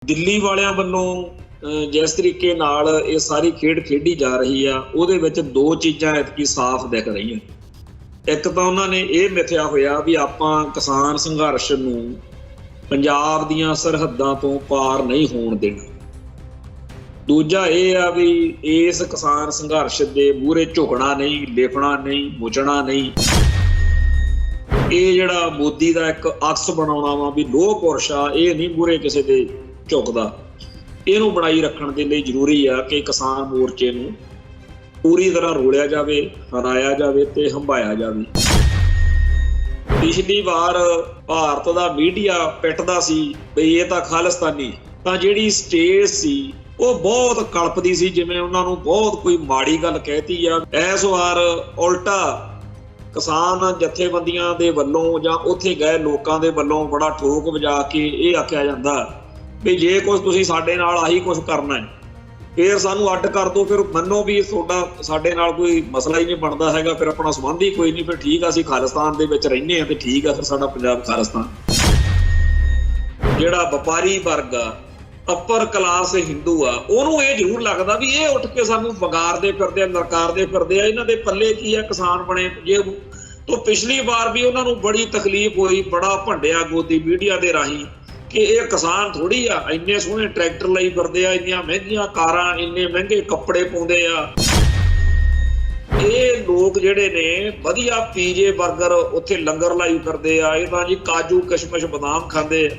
ਦਿੱਲੀ ਵਾਲਿਆਂ ਵੱਲੋਂ ਜਿਸ ਤਰੀਕੇ ਨਾਲ ਇਹ ਸਾਰੀ ਖੇਡ ਖੇਡੀ ਜਾ ਰਹੀ ਆ, ਉਹਦੇ ਵਿੱਚ ਦੋ ਚੀਜ਼ਾਂ ਐਤਕੀ ਸਾਫ਼ ਦਿਖ ਰਹੀਆਂ। ਇੱਕ ਤਾਂ ਉਹਨਾਂ ਨੇ ਇਹ ਮਿਥਿਆ ਹੋਇਆ ਵੀ ਆਪਾਂ ਕਿਸਾਨ ਸੰਘਰਸ਼ ਨੂੰ ਪੰਜਾਬ ਦੀਆਂ ਸਰਹੱਦਾਂ ਤੋਂ ਪਾਰ ਨਹੀਂ ਹੋਣ ਦੇਣਾ। ਦੂਜਾ ਇਹ ਆ ਵੀ ਇਸ ਕਿਸਾਨ ਸੰਘਰਸ਼ ਦੇ ਮੂਹਰੇ ਝੁਕਣਾ ਨਹੀਂ, ਲਿਪਣਾ ਨਹੀਂ, ਮੁਚਣਾ ਨਹੀਂ। ਇਹ ਜਿਹੜਾ ਮੋਦੀ ਦਾ ਇੱਕ ਅਕਸ ਬਣਾਉਣਾ ਵਾ ਵੀ ਲੋਹ ਪੁਰਸ਼ ਆ, ਇਹ ਨਹੀਂ ਮੂਹਰੇ ਕਿਸੇ ਦੇ ਝੁਕਦਾ। ਇਹਨੂੰ ਬਣਾਈ ਰੱਖਣ ਦੇ ਲਈ ਜ਼ਰੂਰੀ ਆ ਕਿ ਕਿਸਾਨ ਮੋਰਚੇ ਨੂੰ ਪੂਰੀ ਤਰ੍ਹਾਂ ਰੋਲਿਆ ਜਾਵੇ, ਹਰਾਇਆ ਜਾਵੇ ਤੇ ਹੰਭਾਇਆ ਜਾਵੇ। ਪਿਛਲੀ ਵਾਰ ਭਾਰਤ ਦਾ ਮੀਡੀਆ ਪਿੱਟਦਾ ਸੀ ਬਈ ਇਹ ਤਾਂ ਖਾਲਿਸਤਾਨੀ, ਤਾਂ ਜਿਹੜੀ ਸਟੇਜ ਸੀ ਉਹ ਬਹੁਤ ਕਲਪਦੀ ਸੀ, ਜਿਵੇਂ ਉਹਨਾਂ ਨੂੰ ਬਹੁਤ ਕੋਈ ਮਾੜੀ ਗੱਲ ਕਹਿਤੀ ਆ। ਇਸ ਵਾਰ ਉਲਟਾ ਕਿਸਾਨ ਜਥੇਬੰਦੀਆਂ ਦੇ ਵੱਲੋਂ ਜਾਂ ਉੱਥੇ ਗਏ ਲੋਕਾਂ ਦੇ ਵੱਲੋਂ ਬੜਾ ਠੋਕ ਵਜਾ ਕੇ ਇਹ ਆਖਿਆ ਜਾਂਦਾ ਵੀ ਜੇ ਕੁਝ ਤੁਸੀਂ ਸਾਡੇ ਨਾਲ ਆਹੀ ਕੁਝ ਕਰਨਾ ਹੈ ਫਿਰ ਸਾਨੂੰ ਅੱਡ ਕਰ ਦਿਓ, ਫਿਰ ਮੰਨੋ ਵੀ ਤੁਹਾਡਾ ਸਾਡੇ ਨਾਲ ਕੋਈ ਮਸਲਾ ਹੀ ਨਹੀਂ ਬਣਦਾ ਹੈਗਾ, ਫਿਰ ਆਪਣਾ ਸੰਬੰਧ ਹੀ ਕੋਈ ਨਹੀਂ, ਫਿਰ ਠੀਕ ਆ ਅਸੀਂ ਖਾਲਿਸਤਾਨ ਦੇ ਵਿੱਚ ਰਹਿੰਦੇ ਹਾਂ ਤੇ ਠੀਕ ਆ, ਫਿਰ ਸਾਡਾ ਪੰਜਾਬ ਖਾਲਿਸਤਾਨ। ਜਿਹੜਾ ਵਪਾਰੀ ਵਰਗ ਆ, ਅੱਪਰ ਕਲਾਸ ਹਿੰਦੂ ਆ, ਉਹਨੂੰ ਇਹ ਜ਼ਰੂਰ ਲੱਗਦਾ ਵੀ ਇਹ ਉੱਠ ਕੇ ਸਾਨੂੰ ਵਿਗਾੜਦੇ ਫਿਰਦੇ ਆ, ਨਰਕਾਰਦੇ ਫਿਰਦੇ ਆ, ਇਹਨਾਂ ਦੇ ਪੱਲੇ ਕੀ ਆ ਕਿਸਾਨ ਬਣੇ ਜੇ। ਤੋਂ ਪਿਛਲੀ ਵਾਰ ਵੀ ਉਹਨਾਂ ਨੂੰ ਬੜੀ ਤਕਲੀਫ ਹੋਈ, ਬੜਾ ਭੰਡਿਆ ਗੋਦੀ ਮੀਡੀਆ ਦੇ ਰਾਹੀਂ ਕਿ ਇਹ ਕਿਸਾਨ ਥੋੜੀ ਆ, ਇੰਨੇ ਸੋਹਣੇ ਟਰੈਕਟਰ ਲਈ ਫਿਰਦੇ ਆ, ਇੰਨੀਆਂ ਮਹਿੰਗੀਆਂ ਕਾਰਾਂ, ਇੰਨੇ ਮਹਿੰਗੇ ਕੱਪੜੇ ਪਾਉਂਦੇ ਆ। ਇਹ ਲੋਕ ਜਿਹੜੇ ਨੇ ਵਧੀਆ ਪੀਜੇ ਬਰਗਰ ਉੱਥੇ ਲੰਗਰ ਲਾਈ ਫਿਰਦੇ ਆ, ਇਹ ਤਾਂ ਜੀ ਕਾਜੂ ਕਿਸ਼ਮਿਸ਼ ਬਦਾਮ ਖਾਂਦੇ ਆ।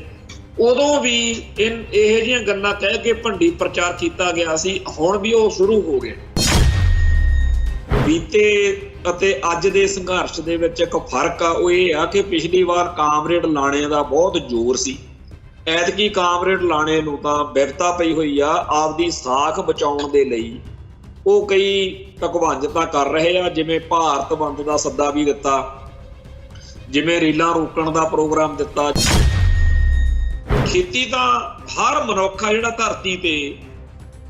ਉਦੋਂ ਵੀ ਇਹੋ ਜਿਹੀਆਂ ਗੱਲਾਂ ਕਹਿ ਕੇ ਭੰਡੀ ਪ੍ਰਚਾਰ ਕੀਤਾ ਗਿਆ ਸੀ, ਹੁਣ ਵੀ ਉਹ ਸ਼ੁਰੂ ਹੋ ਗਏ। ਬੀਤੇ ਅਤੇ ਅੱਜ ਦੇ ਸੰਘਰਸ਼ ਦੇ ਵਿੱਚ ਇੱਕ ਫਰਕ ਆ, ਉਹ ਇਹ ਆ ਕਿ ਪਿਛਲੀ ਵਾਰ ਕਾਮਰੇਡ ਲਾਣੇ ਦਾ ਬਹੁਤ ਜ਼ੋਰ ਸੀ। ਐਤਕੀ ਕਾਮਰੇਡ ਲਾਣੇ ਨੂੰ ਤਾਂ ਬਿਪਤਾ ਪਈ ਹੋਈ ਆ, ਆਪਦੀ ਸਾਖ ਬਚਾਉਣ ਦੇ ਲਈ ਉਹ ਕਈ ਤਕਵਾਂਜਤਾਂ ਕਰ ਰਹੇ ਆ, ਜਿਵੇਂ ਭਾਰਤ ਬੰਦ ਦਾ ਸੱਦਾ ਵੀ ਦਿੱਤਾ, ਜਿਵੇਂ ਰੀਲਾਂ ਰੋਕਣ ਦਾ ਪ੍ਰੋਗਰਾਮ ਦਿੱਤਾ। ਖੇਤੀ ਤਾਂ ਹਰ ਮਨੁੱਖ ਆ ਜਿਹੜਾ ਧਰਤੀ ਤੇ,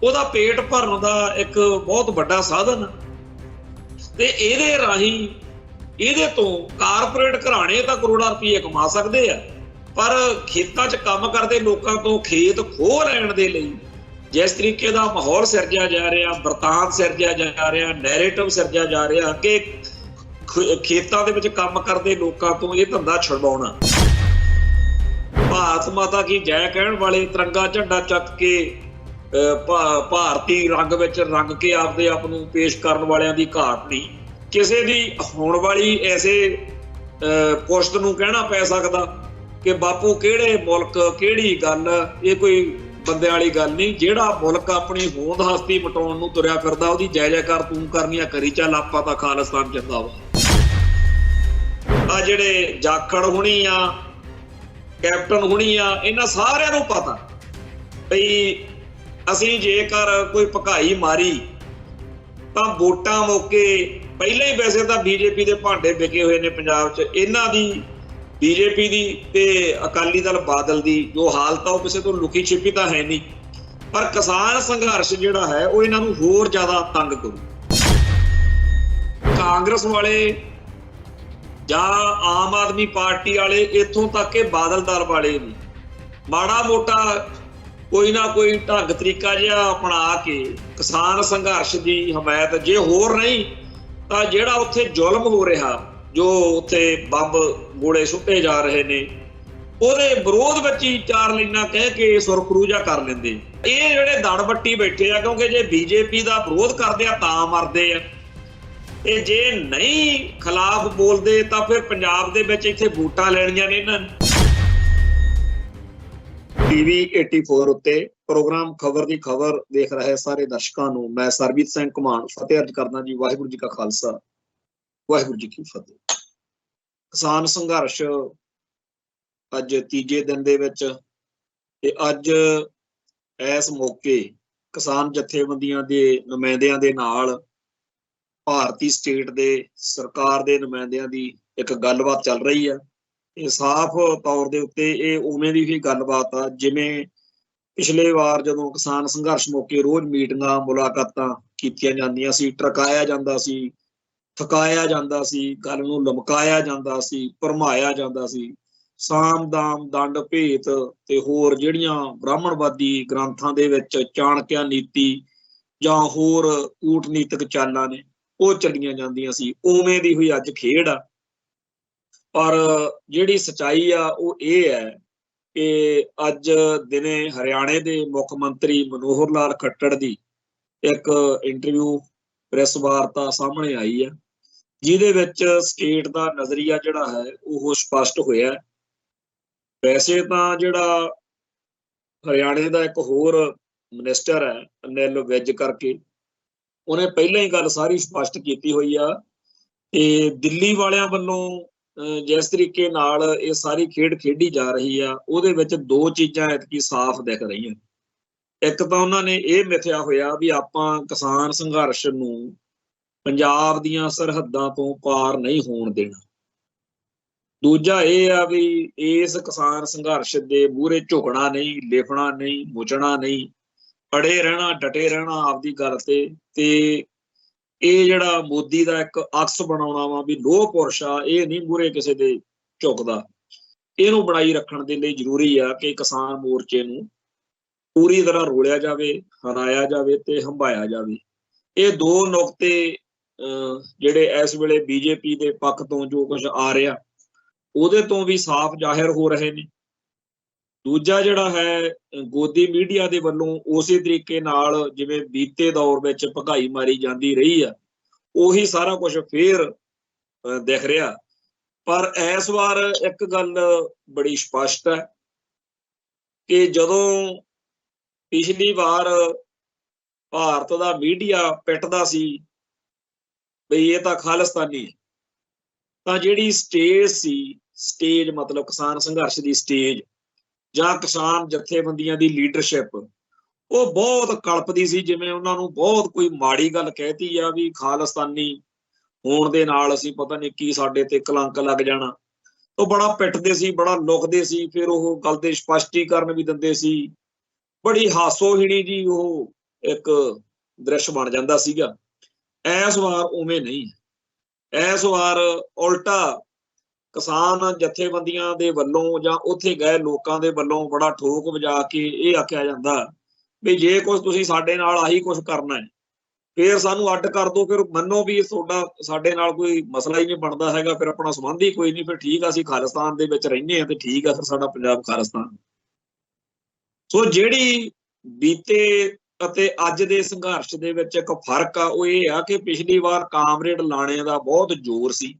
ਉਹਦਾ ਪੇਟ ਭਰਨ ਦਾ ਇੱਕ ਬਹੁਤ ਵੱਡਾ ਸਾਧਨ, ਤੇ ਇਹਦੇ ਰਾਹੀਂ ਇਹਦੇ ਤੋਂ ਕਾਰਪੋਰੇਟ ਘਰਾਣੇ ਤਾਂ ਕਰੋੜਾਂ ਰੁਪਏ ਕਮਾ ਸਕਦੇ ਆ, ਪਰ ਖੇਤਾਂ 'ਚ ਕੰਮ ਕਰਦੇ ਲੋਕਾਂ ਤੋਂ ਖੇਤ ਖੋਹ ਲੈਣ ਦੇ ਲਈ ਜਿਸ ਤਰੀਕੇ ਦਾ ਮਾਹੌਲ ਸਿਰਜਿਆ ਜਾ ਰਿਹਾ, ਵਰਤਾਂਤ ਸਿਰਜਿਆ ਜਾ ਰਿਹਾ, ਨੈਰੇਟਿਵ ਸਿਰਜਿਆ ਜਾ ਰਿਹਾ ਕਿ ਖੇਤਾਂ ਦੇ ਵਿੱਚ ਕੰਮ ਕਰਦੇ ਲੋਕਾਂ ਤੋਂ ਇਹ ਧੰਦਾ ਛੁਡਵਾਉਣਾ। ਭਾਰਤ ਮਾਤਾ ਕੀ ਜੈ ਕਹਿਣ ਵਾਲੇ ਤਿਰੰਗਾ ਝੰਡਾ ਚੱਕ ਕੇ ਭਾਰਤੀ ਰੰਗ ਵਿੱਚ ਰੰਗ ਕੇ ਆਪਦੇ ਆਪ ਨੂੰ ਪੇਸ਼ ਕਰਨ ਵਾਲਿਆਂ ਦੀ ਘਾਟ ਨਹੀਂ। ਕਿਸੇ ਦੀ ਹੋਣ ਵਾਲੀ ਐਸੇ ਪੁਸ਼ਤ ਨੂੰ ਕਹਿਣਾ ਪੈ ਸਕਦਾ ਕਿ ਬਾਪੂ ਕਿਹੜੇ ਮੁਲਕ ਕਿਹੜੀ ਗੱਲ, ਇਹ ਕੋਈ ਬੰਦਿਆਂ ਵਾਲੀ ਗੱਲ ਨਹੀਂ। ਜਿਹੜਾ ਮੁਲਕ ਆਪਣੀ ਹੋਂਦ ਹਸਤੀ ਮਟਾਉਣ ਨੂੰ ਤੁਰਿਆ ਫਿਰਦਾ, ਉਹਦੀ ਜੈ ਜੈਕਾਰ ਤੂੰ ਕਰਨੀਆਂ ਕਰੀ ਚੱਲ, ਆਪਾਂ ਤਾਂ ਖਾਲਿਸਤਾਨ ਜਿੰਦਾਬਾਦ। ਆ ਜਿਹੜੇ ਜਾਖੜ ਹੁਣੀ ਆ, ਕੈਪਟਨ ਹੁਣੀ ਆ, ਇਹਨਾਂ ਸਾਰਿਆਂ ਨੂੰ ਪਤਾ ਬਈ ਅਸੀਂ ਜੇਕਰ ਕੋਈ ਭਕਾਈ ਮਾਰੀ ਤਾਂ ਵੋਟਾਂ ਮੌਕੇ ਪਹਿਲਾਂ ਹੀ ਵੈਸੇ ਤਾਂ ਬੀਜੇਪੀ ਦੇ ਭਾਂਡੇ ਵਿਕੇ ਹੋਏ ਨੇ ਪੰਜਾਬ 'ਚ। ਇਹਨਾਂ ਦੀ ਬੀਜੇਪੀ ਦੀ ਤੇ ਅਕਾਲੀ ਦਲ ਬਾਦਲ ਦੀ ਜੋ ਹਾਲਤ ਆ ਉਹ ਕਿਸੇ ਤੋਂ ਲੁਕੀ ਛਿਪੀ ਤਾਂ ਹੈ ਨਹੀਂ, ਪਰ ਕਿਸਾਨ ਸੰਘਰਸ਼ ਜਿਹੜਾ ਹੈ ਉਹ ਇਹਨਾਂ ਨੂੰ ਹੋਰ ਜ਼ਿਆਦਾ ਤੰਗ ਕਰੂ। ਕਾਂਗਰਸ ਵਾਲੇ ਜਾਂ ਆਮ ਆਦਮੀ ਪਾਰਟੀ ਵਾਲੇ, ਇੱਥੋਂ ਤੱਕ ਕਿ ਬਾਦਲ ਦਲ ਵਾਲੇ ਵੀ ਮਾੜਾ ਮੋਟਾ ਕੋਈ ਨਾ ਕੋਈ ਢੰਗ ਤਰੀਕਾ ਜਿਹਾ ਅਪਣਾ ਕੇ ਕਿਸਾਨ ਸੰਘਰਸ਼ ਦੀ ਹਮਾਇਤ, ਜੇ ਹੋਰ ਨਹੀਂ ਤਾਂ ਜਿਹੜਾ ਉੱਥੇ ਜ਼ੁਲਮ ਹੋ ਰਿਹਾ, ਜੋ ਉੱਥੇ ਬੰਬ ਗੋਲੇ ਸੁੱਟੇ ਜਾ ਰਹੇ ਨੇ, ਉਹਦੇ ਵਿਰੋਧ ਵਿੱਚ ਹੀ ਚਾਰ ਲਾਈਨਾਂ ਕਹਿ ਕੇ ਸੁਰਖਰੂ ਜਿਹਾ ਕਰ ਲੈਂਦੇ। ਇਹ ਜਿਹੜੇ ਦੜ ਬੱਟੀ ਬੈਠੇ ਆ, ਕਿਉਂਕਿ ਜੇ ਬੀਜੇਪੀ ਦਾ ਵਿਰੋਧ ਕਰਦੇ ਆ ਤਾਂ ਮਰਦੇ ਆ, ਤੇ ਜੇ ਨਹੀਂ ਖਿਲਾਫ ਬੋਲਦੇ ਤਾਂ ਫਿਰ ਪੰਜਾਬ ਦੇ ਵਿੱਚ ਇੱਥੇ ਵੋਟਾਂ ਲੈਣੀਆਂ ਨੇ ਇਹਨਾਂ ਨੇ। TV 84 ਉੱਤੇ ਪ੍ਰੋਗਰਾਮ ਖਬਰ ਦੀ ਖਬਰ ਦੇਖ ਰਹੇ ਸਾਰੇ ਦਰਸ਼ਕਾਂ ਨੂੰ ਮੈਂ ਸਰਬਜੀਤ ਸਿੰਘ ਘੁਮਾਣ ਫਤਿਹ ਅਰਜ਼ ਕਰਦਾ ਜੀ। ਵਾਹਿਗੁਰੂ ਜੀ ਕਾ ਖਾਲਸਾ, ਵਾਹਿਗੁਰੂ ਜੀ ਕੀ ਫਤਿਹ। ਕਿਸਾਨ ਸੰਘਰਸ਼ ਅੱਜ ਤੀਜੇ ਦਿਨ ਦੇ ਵਿੱਚ, ਤੇ ਅੱਜ ਇਸ ਮੌਕੇ ਕਿਸਾਨ ਜਥੇਬੰਦੀਆਂ ਦੇ ਨੁਮਾਇੰਦਿਆਂ ਦੇ ਨਾਲ ਭਾਰਤੀ ਸਟੇਟ ਦੇ ਸਰਕਾਰ ਦੇ ਨੁਮਾਇੰਦਿਆਂ ਦੀ ਇੱਕ ਗੱਲਬਾਤ ਚੱਲ ਰਹੀ ਆ। ਇਹ ਸਾਫ਼ ਤੌਰ ਦੇ ਉੱਤੇ ਇਹ ਉਵੇਂ ਦੀ ਹੀ ਗੱਲਬਾਤ ਆ ਜਿਵੇਂ ਪਿਛਲੇ ਵਾਰ ਜਦੋਂ ਕਿਸਾਨ ਸੰਘਰਸ਼ ਮੌਕੇ ਰੋਜ਼ ਮੀਟਿੰਗਾਂ ਮੁਲਾਕਾਤਾਂ ਕੀਤੀਆਂ ਜਾਂਦੀਆਂ ਸੀ, ਟਰਕਾਇਆ ਜਾਂਦਾ ਸੀ, ਥਕਾਇਆ ਜਾਂਦਾ ਸੀ, ਗੱਲ ਨੂੰ ਲਮਕਾਇਆ ਜਾਂਦਾ ਸੀ, ਭਰਮਾਇਆ ਜਾਂਦਾ ਸੀ। ਸਾਮ ਦਾਮ ਦੰਡ ਭੇਤ ਤੇ ਹੋਰ ਜਿਹੜੀਆਂ ਬ੍ਰਾਹਮਣਵਾਦੀ ਗ੍ਰੰਥਾਂ ਦੇ ਵਿੱਚ ਚਾਣਕਿਆ ਨੀਤੀ ਜਾਂ ਹੋਰ ਕੂਟਨੀਤਿਕ ਚਾਲਾਂ ਨੇ ਉਹ ਚੱਲੀਆਂ ਜਾਂਦੀਆਂ ਸੀ, ਉਵੇਂ ਦੀ ਹੋਈ ਅੱਜ ਖੇਡ ਆ। ਪਰ ਜਿਹੜੀ ਸਚਾਈ ਆ ਉਹ ਇਹ ਹੈ ਕਿ ਅੱਜ ਦਿਨੇ ਹਰਿਆਣੇ ਦੇ ਮੁੱਖ ਮੰਤਰੀ ਮਨੋਹਰ ਲਾਲ ਖੱਟੜ ਦੀ ਇੱਕ ਇੰਟਰਵਿਊ ਪ੍ਰੈਸ ਵਾਰਤਾ ਸਾਹਮਣੇ ਆਈ ਹੈ, ਜਿਹਦੇ ਵਿੱਚ ਸਟੇਟ ਦਾ ਨਜ਼ਰੀਆ ਜਿਹੜਾ ਹੈ ਉਹ ਸਪਸ਼ਟ ਹੋਇਆ। ਵੈਸੇ ਤਾਂ ਜਿਹੜਾ ਹਰਿਆਣੇ ਦਾ ਇੱਕ ਹੋਰ ਮਿਨਿਸਟਰ ਹੈ ਅਨਿਲ ਵਿਜ ਕਰਕੇ, ਉਹਨੇ ਪਹਿਲਾਂ ਹੀ ਗੱਲ ਸਾਰੀ ਸਪਸ਼ਟ ਕੀਤੀ ਹੋਈ ਆ ਕਿ ਦਿੱਲੀ ਵਾਲਿਆਂ ਵੱਲੋਂ ਜਿਸ ਤਰੀਕੇ ਨਾਲ ਇਹ ਸਾਰੀ ਖੇਡ ਖੇਡੀ ਜਾ ਰਹੀ ਆ, ਉਹਦੇ ਵਿੱਚ ਦੋ ਚੀਜ਼ਾਂ ਐਤਕੀ ਸਾਫ਼ ਦਿਖ ਰਹੀਆਂ। ਇੱਕ ਤਾਂ ਉਹਨਾਂ ਨੇ ਇਹ ਮਿਥਿਆ ਹੋਇਆ ਵੀ ਆਪਾਂ ਕਿਸਾਨ ਸੰਘਰਸ਼ ਨੂੰ ਪੰਜਾਬ ਦੀਆਂ ਸਰਹੱਦਾਂ ਤੋਂ ਪਾਰ ਨਹੀਂ ਹੋਣ ਦੇਣਾ। ਦੂਜਾ ਇਹ ਆ ਵੀ ਇਸ ਕਿਸਾਨ ਸੰਘਰਸ਼ ਦੇ ਮੂਹਰੇ ਝੁਕਣਾ ਨਹੀਂ, ਲਿਫਣਾ ਨਹੀਂ, ਮੁਚਣਾ ਨਹੀਂ, ਅੜੇ ਰਹਿਣਾ, ਡਟੇ ਰਹਿਣਾ ਆਪਦੀ ਗੱਲ ਤੇ ਇਹ ਜਿਹੜਾ ਮੋਦੀ ਦਾ ਇੱਕ ਅਕਸ ਬਣਾਉਣਾ ਵਾ ਵੀ ਲੋਹ ਪੁਰਸ਼ ਆ, ਇਹ ਨਹੀਂ ਮੂਹਰੇ ਕਿਸੇ ਦੇ ਝੁਕਦਾ। ਇਹਨੂੰ ਬਣਾਈ ਰੱਖਣ ਦੇ ਲਈ ਜ਼ਰੂਰੀ ਆ ਕਿ ਕਿਸਾਨ ਮੋਰਚੇ ਨੂੰ ਪੂਰੀ ਤਰ੍ਹਾਂ ਰੋਲਿਆ ਜਾਵੇ, ਹਰਾਇਆ ਜਾਵੇ ਤੇ ਹੰਭਾਇਆ ਜਾਵੇ। ਇਹ ਦੋ ਨੁਕਤੇ ਜਿਹੜੇ ਇਸ ਵੇਲੇ ਬੀਜੇਪੀ ਦੇ ਪੱਖ ਤੋਂ ਜੋ ਕੁਝ ਆ ਰਿਹਾ ਉਹਦੇ ਤੋਂ ਵੀ ਸਾਫ਼ ਜ਼ਾਹਿਰ ਹੋ ਰਹੇ ਨੇ। ਦੂਜਾ ਜਿਹੜਾ ਹੈ ਗੋਦੀ ਮੀਡੀਆ ਦੇ ਵੱਲੋਂ ਉਸੇ ਤਰੀਕੇ ਨਾਲ ਜਿਵੇਂ ਬੀਤੇ ਦੌਰ ਵਿੱਚ ਭਗਾਈ ਮਾਰੀ ਜਾਂਦੀ ਰਹੀ ਆ, ਉਹੀ ਸਾਰਾ ਕੁਝ ਫੇਰ ਦਿਖ ਰਿਹਾ। ਪਰ ਇਸ ਵਾਰ ਇੱਕ ਗੱਲ ਬੜੀ ਸਪਸ਼ਟ ਹੈ ਕਿ ਜਦੋਂ ਪਿਛਲੀ ਵਾਰ ਭਾਰਤ ਦਾ ਮੀਡੀਆ ਪਿੱਟਦਾ ਸੀ ਬਈ ਇਹ ਤਾਂ ਖਾਲਿਸਤਾਨੀ ਹੈ, ਤਾਂ ਜਿਹੜੀ ਸਟੇਜ ਮਤਲਬ ਕਿਸਾਨ ਸੰਘਰਸ਼ ਦੀ ਸਟੇਜ ਜਾਂ ਕਿਸਾਨ ਜਥੇਬੰਦੀਆਂ ਦੀ ਲੀਡਰਸ਼ਿਪ ਉਹ ਬਹੁਤ ਕਲਪਦੀ ਸੀ, ਜਿਵੇਂ ਉਹਨਾਂ ਨੂੰ ਬਹੁਤ ਕੋਈ ਮਾੜੀ ਗੱਲ ਕਹਿਤੀ ਆ ਵੀ ਖਾਲਿਸਤਾਨੀ ਹੋਣ ਦੇ ਨਾਲ ਅਸੀਂ ਪਤਾ ਨਹੀਂ ਕੀ ਸਾਡੇ ਤੇ ਕਲੰਕ ਲੱਗ ਜਾਣਾ। ਉਹ ਬੜਾ ਪਿੱਟਦੇ ਸੀ, ਬੜਾ ਲੁਕਦੇ ਸੀ, ਫਿਰ ਉਹ ਗੱਲ ਦੇ ਸਪਸ਼ਟੀਕਰਨ ਵੀ ਦਿੰਦੇ ਸੀ। ਬੜੀ ਹਾਸੋਹੀਣੀ ਜੀ ਉਹ ਇੱਕ ਦ੍ਰਿਸ਼ ਬਣ ਜਾਂਦਾ ਸੀਗਾ। ਇਸ ਵਾਰ ਉਵੇਂ ਨਹੀਂ, ਇਸ ਵਾਰ ਉਲਟਾ ਕਿਸਾਨ ਜਥੇਬੰਦੀਆਂ ਦੇ ਵੱਲੋਂ ਜਾਂ ਉੱਥੇ ਗਏ ਲੋਕਾਂ ਦੇ ਵੱਲੋਂ ਬੜਾ ਠੋਕ ਵਜਾ ਕੇ ਇਹ ਆਖਿਆ ਜਾਂਦਾ ਵੀ ਜੇ ਕੁਝ ਤੁਸੀਂ ਸਾਡੇ ਨਾਲ ਆਹੀ ਕੁਝ ਕਰਨਾ ਹੈ ਫਿਰ ਸਾਨੂੰ ਅੱਡ ਕਰ ਦਿਓ, ਫਿਰ ਮੰਨੋ ਵੀ ਤੁਹਾਡਾ ਸਾਡੇ ਨਾਲ ਕੋਈ ਮਸਲਾ ਹੀ ਨਹੀਂ ਬਣਦਾ ਹੈਗਾ, ਫਿਰ ਆਪਣਾ ਸੰਬੰਧ ਹੀ ਕੋਈ ਨਹੀਂ, ਫਿਰ ਠੀਕ ਆ ਅਸੀਂ ਖਾਲਿਸਤਾਨ ਦੇ ਵਿੱਚ ਰਹਿੰਦੇ ਹਾਂ ਤੇ ਠੀਕ ਆ ਫਿਰ ਸਾਡਾ ਪੰਜਾਬ ਖਾਲਿਸਤਾਨ। ਸੋ ਜਿਹੜੀ ਬੀਤੇ ਅਤੇ ਅੱਜ ਦੇ ਸੰਘਰਸ਼ ਦੇ ਵਿੱਚ ਇੱਕ ਫਰਕ ਆ ਉਹ ਇਹ ਆ ਕਿ ਪਿਛਲੀ ਵਾਰ ਕਾਮਰੇਡ ਲਾਣੇ ਦਾ ਬਹੁਤ ਜ਼ੋਰ ਸੀ,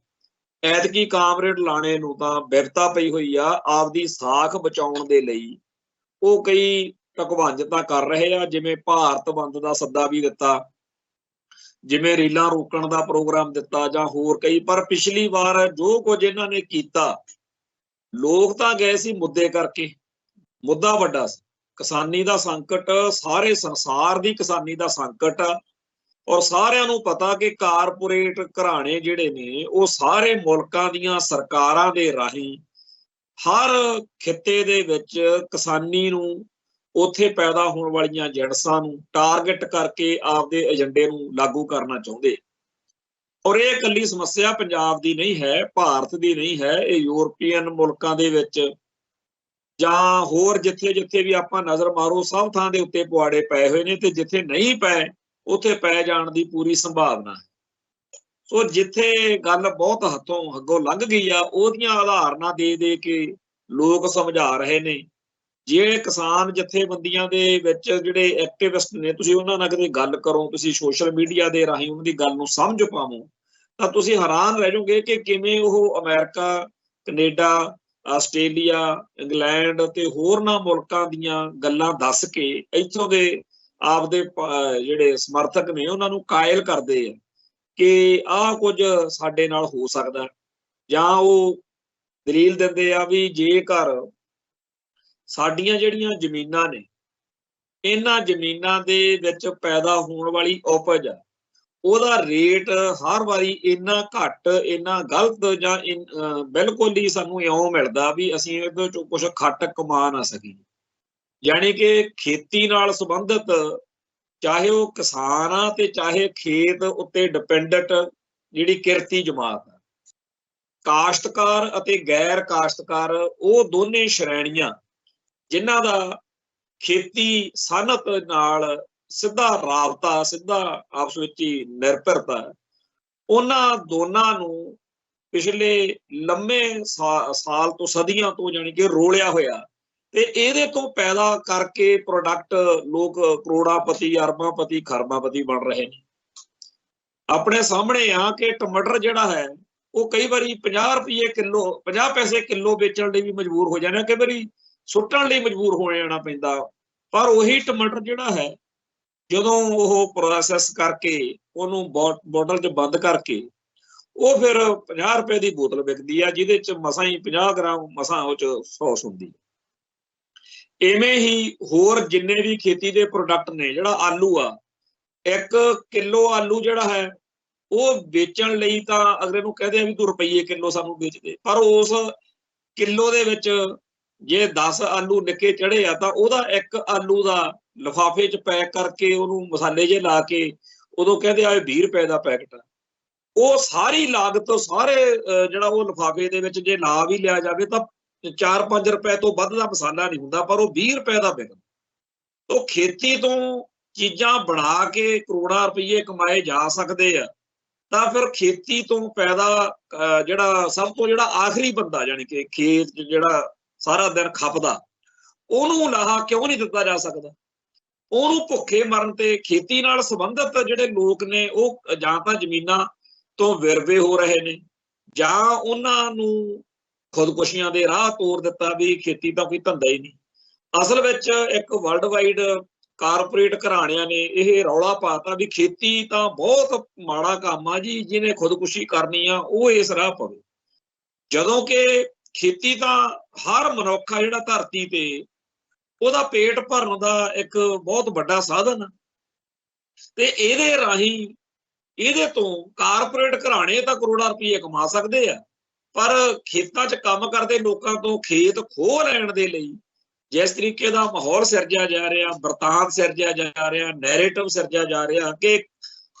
ਐਤਕੀ ਕਾਮਰੇਡ ਲਾਣੇ ਨੂੰ ਤਾਂ ਬਿਪਤਾ ਪਈ ਹੋਈ ਆ ਆਪਦੀ ਸਾਖ ਬਚਾਉਣ ਦੇ ਲਈ। ਉਹ ਕਈ ਢਕਵੰਜਤਾ ਕਰ ਰਹੇ ਆ, ਜਿਵੇਂ ਭਾਰਤ ਬੰਦ ਦਾ ਸੱਦਾ ਵੀ ਦਿੱਤਾ, ਜਿਵੇਂ ਰੀਲਾਂ ਰੋਕਣ ਦਾ ਪ੍ਰੋਗਰਾਮ ਦਿੱਤਾ ਜਾਂ ਹੋਰ ਕਈ। ਪਰ ਪਿਛਲੀ ਵਾਰ ਜੋ ਕੁਝ ਇਹਨਾਂ ਨੇ ਕੀਤਾ, ਲੋਕ ਤਾਂ ਗਏ ਸੀ ਮੁੱਦੇ ਕਰਕੇ, ਮੁੱਦਾ ਵੱਡਾ ਸੀ, ਕਿਸਾਨੀ ਦਾ ਸੰਕਟ, ਸਾਰੇ ਸੰਸਾਰ ਦੀ ਕਿਸਾਨੀ ਦਾ ਸੰਕਟ ਆ। ਔਰ ਸਾਰਿਆਂ ਨੂੰ ਪਤਾ ਕਿ ਕਾਰਪੋਰੇਟ ਘਰਾਣੇ ਜਿਹੜੇ ਨੇ ਉਹ ਸਾਰੇ ਮੁਲਕਾਂ ਦੀਆਂ ਸਰਕਾਰਾਂ ਦੇ ਰਾਹੀਂ ਹਰ ਖਿੱਤੇ ਦੇ ਵਿੱਚ ਕਿਸਾਨੀ ਨੂੰ, ਉੱਥੇ ਪੈਦਾ ਹੋਣ ਵਾਲੀਆਂ ਜਿਣਸਾਂ ਨੂੰ ਟਾਰਗੇਟ ਕਰਕੇ ਆਪਦੇ ਏਜੰਡੇ ਨੂੰ ਲਾਗੂ ਕਰਨਾ ਚਾਹੁੰਦੇ। ਔਰ ਇਹ ਇਕੱਲੀ ਸਮੱਸਿਆ ਪੰਜਾਬ ਦੀ ਨਹੀਂ ਹੈ, ਭਾਰਤ ਦੀ ਨਹੀਂ ਹੈ, ਇਹ ਯੂਰਪੀਅਨ ਮੁਲਕਾਂ ਦੇ ਵਿੱਚ ਜਾਂ ਹੋਰ ਜਿੱਥੇ ਜਿੱਥੇ ਵੀ ਆਪਾਂ ਨਜ਼ਰ ਮਾਰੋ ਸਭ ਥਾਂ ਦੇ ਉੱਤੇ ਪੁਆੜੇ ਪਏ ਹੋਏ ਨੇ, ਤੇ ਜਿੱਥੇ ਨਹੀਂ ਪਏ ਉੱਥੇ ਪੈ ਜਾਣ ਦੀ ਪੂਰੀ ਸੰਭਾਵਨਾ ਹੈ। ਸੋ ਜਿੱਥੇ ਗੱਲ ਬਹੁਤ ਹੱਥੋਂ ਅੱਗੋਂ ਲੰਘ ਗਈ ਆ ਉਹਦੀਆਂ ਉਦਾਹਰਨਾਂ ਦੇ ਦੇ ਕੇ ਲੋਕ ਸਮਝਾ ਰਹੇ ਨੇ। ਜੇ ਕਿਸਾਨ ਜਥੇਬੰਦੀਆਂ ਦੇ ਵਿੱਚ ਜਿਹੜੇ ਐਕਟਿਵਿਸਟ ਨੇ ਤੁਸੀਂ ਉਹਨਾਂ ਨਾਲ ਕਦੇ ਗੱਲ ਕਰੋ, ਤੁਸੀਂ ਸੋਸ਼ਲ ਮੀਡੀਆ ਦੇ ਰਾਹੀਂ ਉਹਨਾਂ ਦੀ ਗੱਲ ਨੂੰ ਸਮਝ ਪਾਵੋ, ਤਾਂ ਤੁਸੀਂ ਹੈਰਾਨ ਰਹਿ ਜਾਓਗੇ ਕਿ ਕਿਵੇਂ ਉਹ ਅਮਰੀਕਾ, ਕੈਨੇਡਾ, ਆਸਟ੍ਰੇਲੀਆ, ਇੰਗਲੈਂਡ ਤੇ ਹੋਰਨਾਂ ਮੁਲਕਾਂ ਦੀਆਂ ਗੱਲਾਂ ਦੱਸ ਕੇ ਇੱਥੋਂ ਦੇ ਆਪਦੇ ਜਿਹੜੇ ਸਮਰਥਕ ਨੇ ਉਹਨਾਂ ਨੂੰ ਕਾਇਲ ਕਰਦੇ ਆ ਕਿ ਆਹ ਕੁਝ ਸਾਡੇ ਨਾਲ ਹੋ ਸਕਦਾ, ਜਾਂ ਉਹ ਦਲੀਲ ਦਿੰਦੇ ਆ ਵੀ ਜੇਕਰ ਸਾਡੀਆਂ ਜਿਹੜੀਆਂ ਜ਼ਮੀਨਾਂ ਨੇ ਇਹਨਾਂ ਜ਼ਮੀਨਾਂ ਦੇ ਵਿੱਚ ਪੈਦਾ ਹੋਣ ਵਾਲੀ ਉਪਜ ਆ ਉਹਦਾ ਰੇਟ ਹਰ ਵਾਰੀ ਇੰਨਾ ਘੱਟ, ਇੰਨਾ ਗਲਤ ਜਾਂ ਬਿਲਕੁਲ ਹੀ ਸਾਨੂੰ ਇਉਂ ਮਿਲਦਾ ਵੀ ਅਸੀਂ ਇਹਦੇ ਚੋਂ ਕੁਛ ਖੱਟ ਕਮਾ ਨਾ ਸਕੀਏ। ਯਾਨੀ ਕਿ ਖੇਤੀ ਨਾਲ ਸੰਬੰਧਿਤ ਚਾਹੇ ਉਹ ਕਿਸਾਨ ਆ ਤੇ ਚਾਹੇ ਖੇਤ ਉੱਤੇ ਡਿਪੈਂਡੈਂਟ ਜਿਹੜੀ ਕਿਰਤੀ ਜਮਾਤ ਆ, ਕਾਸ਼ਤਕਾਰ ਅਤੇ ਗੈਰ ਕਾਸ਼ਤਕਾਰ ਉਹ ਦੋਨੇ ਸ਼੍ਰੇਣੀਆਂ ਜਿਨ੍ਹਾਂ ਦਾ ਖੇਤੀ ਸਨਅਤ ਨਾਲ ਸਿੱਧਾ ਰਾਬਤਾ, ਸਿੱਧਾ ਆਪਸ ਵਿੱਚ ਹੀ ਨਿਰਭਰਤਾ, ਉਹਨਾਂ ਦੋਨਾਂ ਨੂੰ ਪਿਛਲੇ ਲੰਮੇ ਸਾਲ ਤੋਂ, ਸਦੀਆਂ ਤੋਂ ਜਾਣੀ ਕਿ ਰੋਲਿਆ ਹੋਇਆ, ਤੇ ਇਹਦੇ ਤੋਂ ਪੈਦਾ ਕਰਕੇ ਪ੍ਰੋਡਕਟ ਲੋਕ ਕਰੋੜਾਪਤੀ, ਅਰਬਾਂਪਤੀ, ਖਰਬਾਂਪਤੀ ਬਣ ਰਹੇ ਨੇ। ਆਪਣੇ ਸਾਹਮਣੇ ਆ ਕਿ ਟਮਾਟਰ ਜਿਹੜਾ ਹੈ ਉਹ ਕਈ ਵਾਰੀ 50 ਰੁਪਏ ਕਿਲੋ, 50 ਪੈਸੇ ਕਿਲੋ ਵੇਚਣ ਲਈ ਵੀ ਮਜਬੂਰ ਹੋ ਜਾਂਦੇ, ਕਈ ਵਾਰੀ ਸੁੱਟਣ ਲਈ ਮਜਬੂਰ ਹੋ ਜਾਣਾ ਪੈਂਦਾ। ਪਰ ਉਹੀ ਟਮਾਟਰ ਜਿਹੜਾ ਹੈ ਜਦੋਂ ਉਹ ਪ੍ਰੋਸੈਸ ਕਰਕੇ ਉਹਨੂੰ ਬੋਟਲ 'ਚ ਬੰਦ ਕਰਕੇ ਉਹ ਫਿਰ 50 ਰੁਪਏ ਦੀ ਬੋਤਲ ਵਿਕਦੀ ਆ, ਜਿਹਦੇ 'ਚ ਮਸਾਂ ਹੀ 50 ਗ੍ਰਾਮ ਮਸਾਂ ਉਹ 'ਚ ਸੌਸ ਹੁੰਦੀ। ਇਵੇਂ ਹੀ ਹੋਰ ਜਿੰਨੇ ਵੀ ਖੇਤੀ ਦੇ ਪ੍ਰੋਡਕਟ ਨੇ, ਜਿਹੜਾ ਆਲੂ ਆ, 1 ਕਿਲੋ ਆਲੂ ਜਿਹੜਾ ਹੈ ਉਹ ਵੇਚਣ ਲਈ ਤਾਂ ਅਗਲੇ ਨੂੰ ਕਹਦੇ ਆ ਵੀ ਤੂੰ ਰੁਪਈਏ ਕਿਲੋ ਸਾਨੂੰ ਵੇਚ ਦੇ, ਪਰ ਉਸ ਕਿਲੋ ਦੇ ਵਿੱਚ ਜੇ 10 ਆਲੂ ਨਿੱਕੇ ਚੜੇ ਆ ਤਾਂ ਉਹਦਾ 1 ਆਲੂ ਦਾ ਲਿਫਾਫੇ 'ਚ ਪੈਕ ਕਰਕੇ ਉਹਨੂੰ ਮਸਾਲੇ ਜੇ ਲਾ ਕੇ ਉਦੋਂ ਕਹਿੰਦੇ ਆ 20 ਰੁਪਏ ਦਾ ਪੈਕਟ ਆ। ਉਹ ਸਾਰੀ ਲਾਗਤ, ਸਾਰੇ ਜਿਹੜਾ ਉਹ ਲਿਫਾਫੇ ਦੇ ਵਿੱਚ ਜੇ ਲਾ ਵੀ ਲਿਆ ਜਾਵੇ ਤਾਂ 4-5 ਰੁਪਏ ਤੋਂ ਵੱਧ ਦਾ ਮਸਾਲਾ ਨਹੀਂ ਹੁੰਦਾ, ਪਰ ਉਹ 20 ਰੁਪਏ ਦਾ ਵਿਕਦਾ। ਤੋਂ ਖੇਤੀ ਤੋਂ ਚੀਜ਼ਾਂ ਬਣਾ ਕੇ ਕਰੋੜਾਂ ਰੁਪਏ ਕਮਾਏ ਜਾ ਸਕਦੇ ਆ, ਤਾਂ ਫਿਰ ਖੇਤੀ ਤੋਂ ਪੈਦਾ ਜਿਹੜਾ ਸਭ ਤੋਂ ਜਿਹੜਾ ਆਖਰੀ ਬੰਦਾ ਜਾਣੀ ਕਿ ਖੇਤ 'ਚ ਜਿਹੜਾ ਸਾਰਾ ਦਿਨ ਖਪਦਾ, ਉਹਨੂੰ ਲਾਹਾ ਕਿਉਂ ਨਹੀਂ ਦਿੱਤਾ ਜਾ ਸਕਦਾ? ਉਹਨੂੰ ਭੁੱਖੇ ਮਰਨ ਤੇ ਖੇਤੀ ਨਾਲ ਸੰਬੰਧਿਤ ਜਿਹੜੇ ਲੋਕ ਨੇ ਉਹ ਜਾਂ ਤਾਂ ਜ਼ਮੀਨਾਂ ਤੋਂ ਵਿਰਵੇ ਹੋ ਰਹੇ ਨੇ, ਜਾਂ ਉਹਨਾਂ ਨੂੰ ਖੁਦਕੁਸ਼ੀਆਂ ਦੇ ਰਾਹ ਤੋਰ ਦਿੱਤਾ ਵੀ ਖੇਤੀ ਤਾਂ ਕੋਈ ਧੰਦਾ ਹੀ ਨਹੀਂ। ਅਸਲ ਵਿੱਚ ਇੱਕ ਵਰਲਡ ਵਾਈਡ ਕਾਰਪੋਰੇਟ ਘਰਾਣਿਆਂ ਨੇ ਇਹ ਰੌਲਾ ਪਾਤਾ ਵੀ ਖੇਤੀ ਤਾਂ ਬਹੁਤ ਮਾੜਾ ਕੰਮ ਆ ਜੀ, ਜਿਹਨੇ ਖੁਦਕੁਸ਼ੀ ਕਰਨੀ ਆ ਉਹ ਇਸ ਰਾਹ ਪਵੇ, ਜਦੋਂ ਕਿ ਖੇਤੀ ਤਾਂ ਹਰ ਮਨੁੱਖ ਆ ਜਿਹੜਾ ਧਰਤੀ ਤੇ ਉਹਦਾ ਪੇਟ ਭਰਨ ਦਾ ਇੱਕ ਬਹੁਤ ਵੱਡਾ ਸਾਧਨ, ਤੇ ਇਹਦੇ ਰਾਹੀਂ ਇਹਦੇ ਤੋਂ ਕਾਰਪੋਰੇਟ ਘਰਾਣੇ ਤਾਂ ਕਰੋੜਾਂ ਰੁਪਏ ਕਮਾ ਸਕਦੇ ਆ, ਪਰ ਖੇਤਾਂ 'ਚ ਕੰਮ ਕਰਦੇ ਲੋਕਾਂ ਤੋਂ ਖੇਤ ਖੋਹ ਲੈਣ ਦੇ ਲਈ ਜਿਸ ਤਰੀਕੇ ਦਾ ਮਾਹੌਲ ਸਿਰਜਿਆ ਜਾ ਰਿਹਾ, ਵਰਤਾਂਤ ਸਿਰਜਿਆ ਜਾ ਰਿਹਾ, ਨੈਰੇਟਿਵ ਸਿਰਜਿਆ ਜਾ ਰਿਹਾ ਕਿ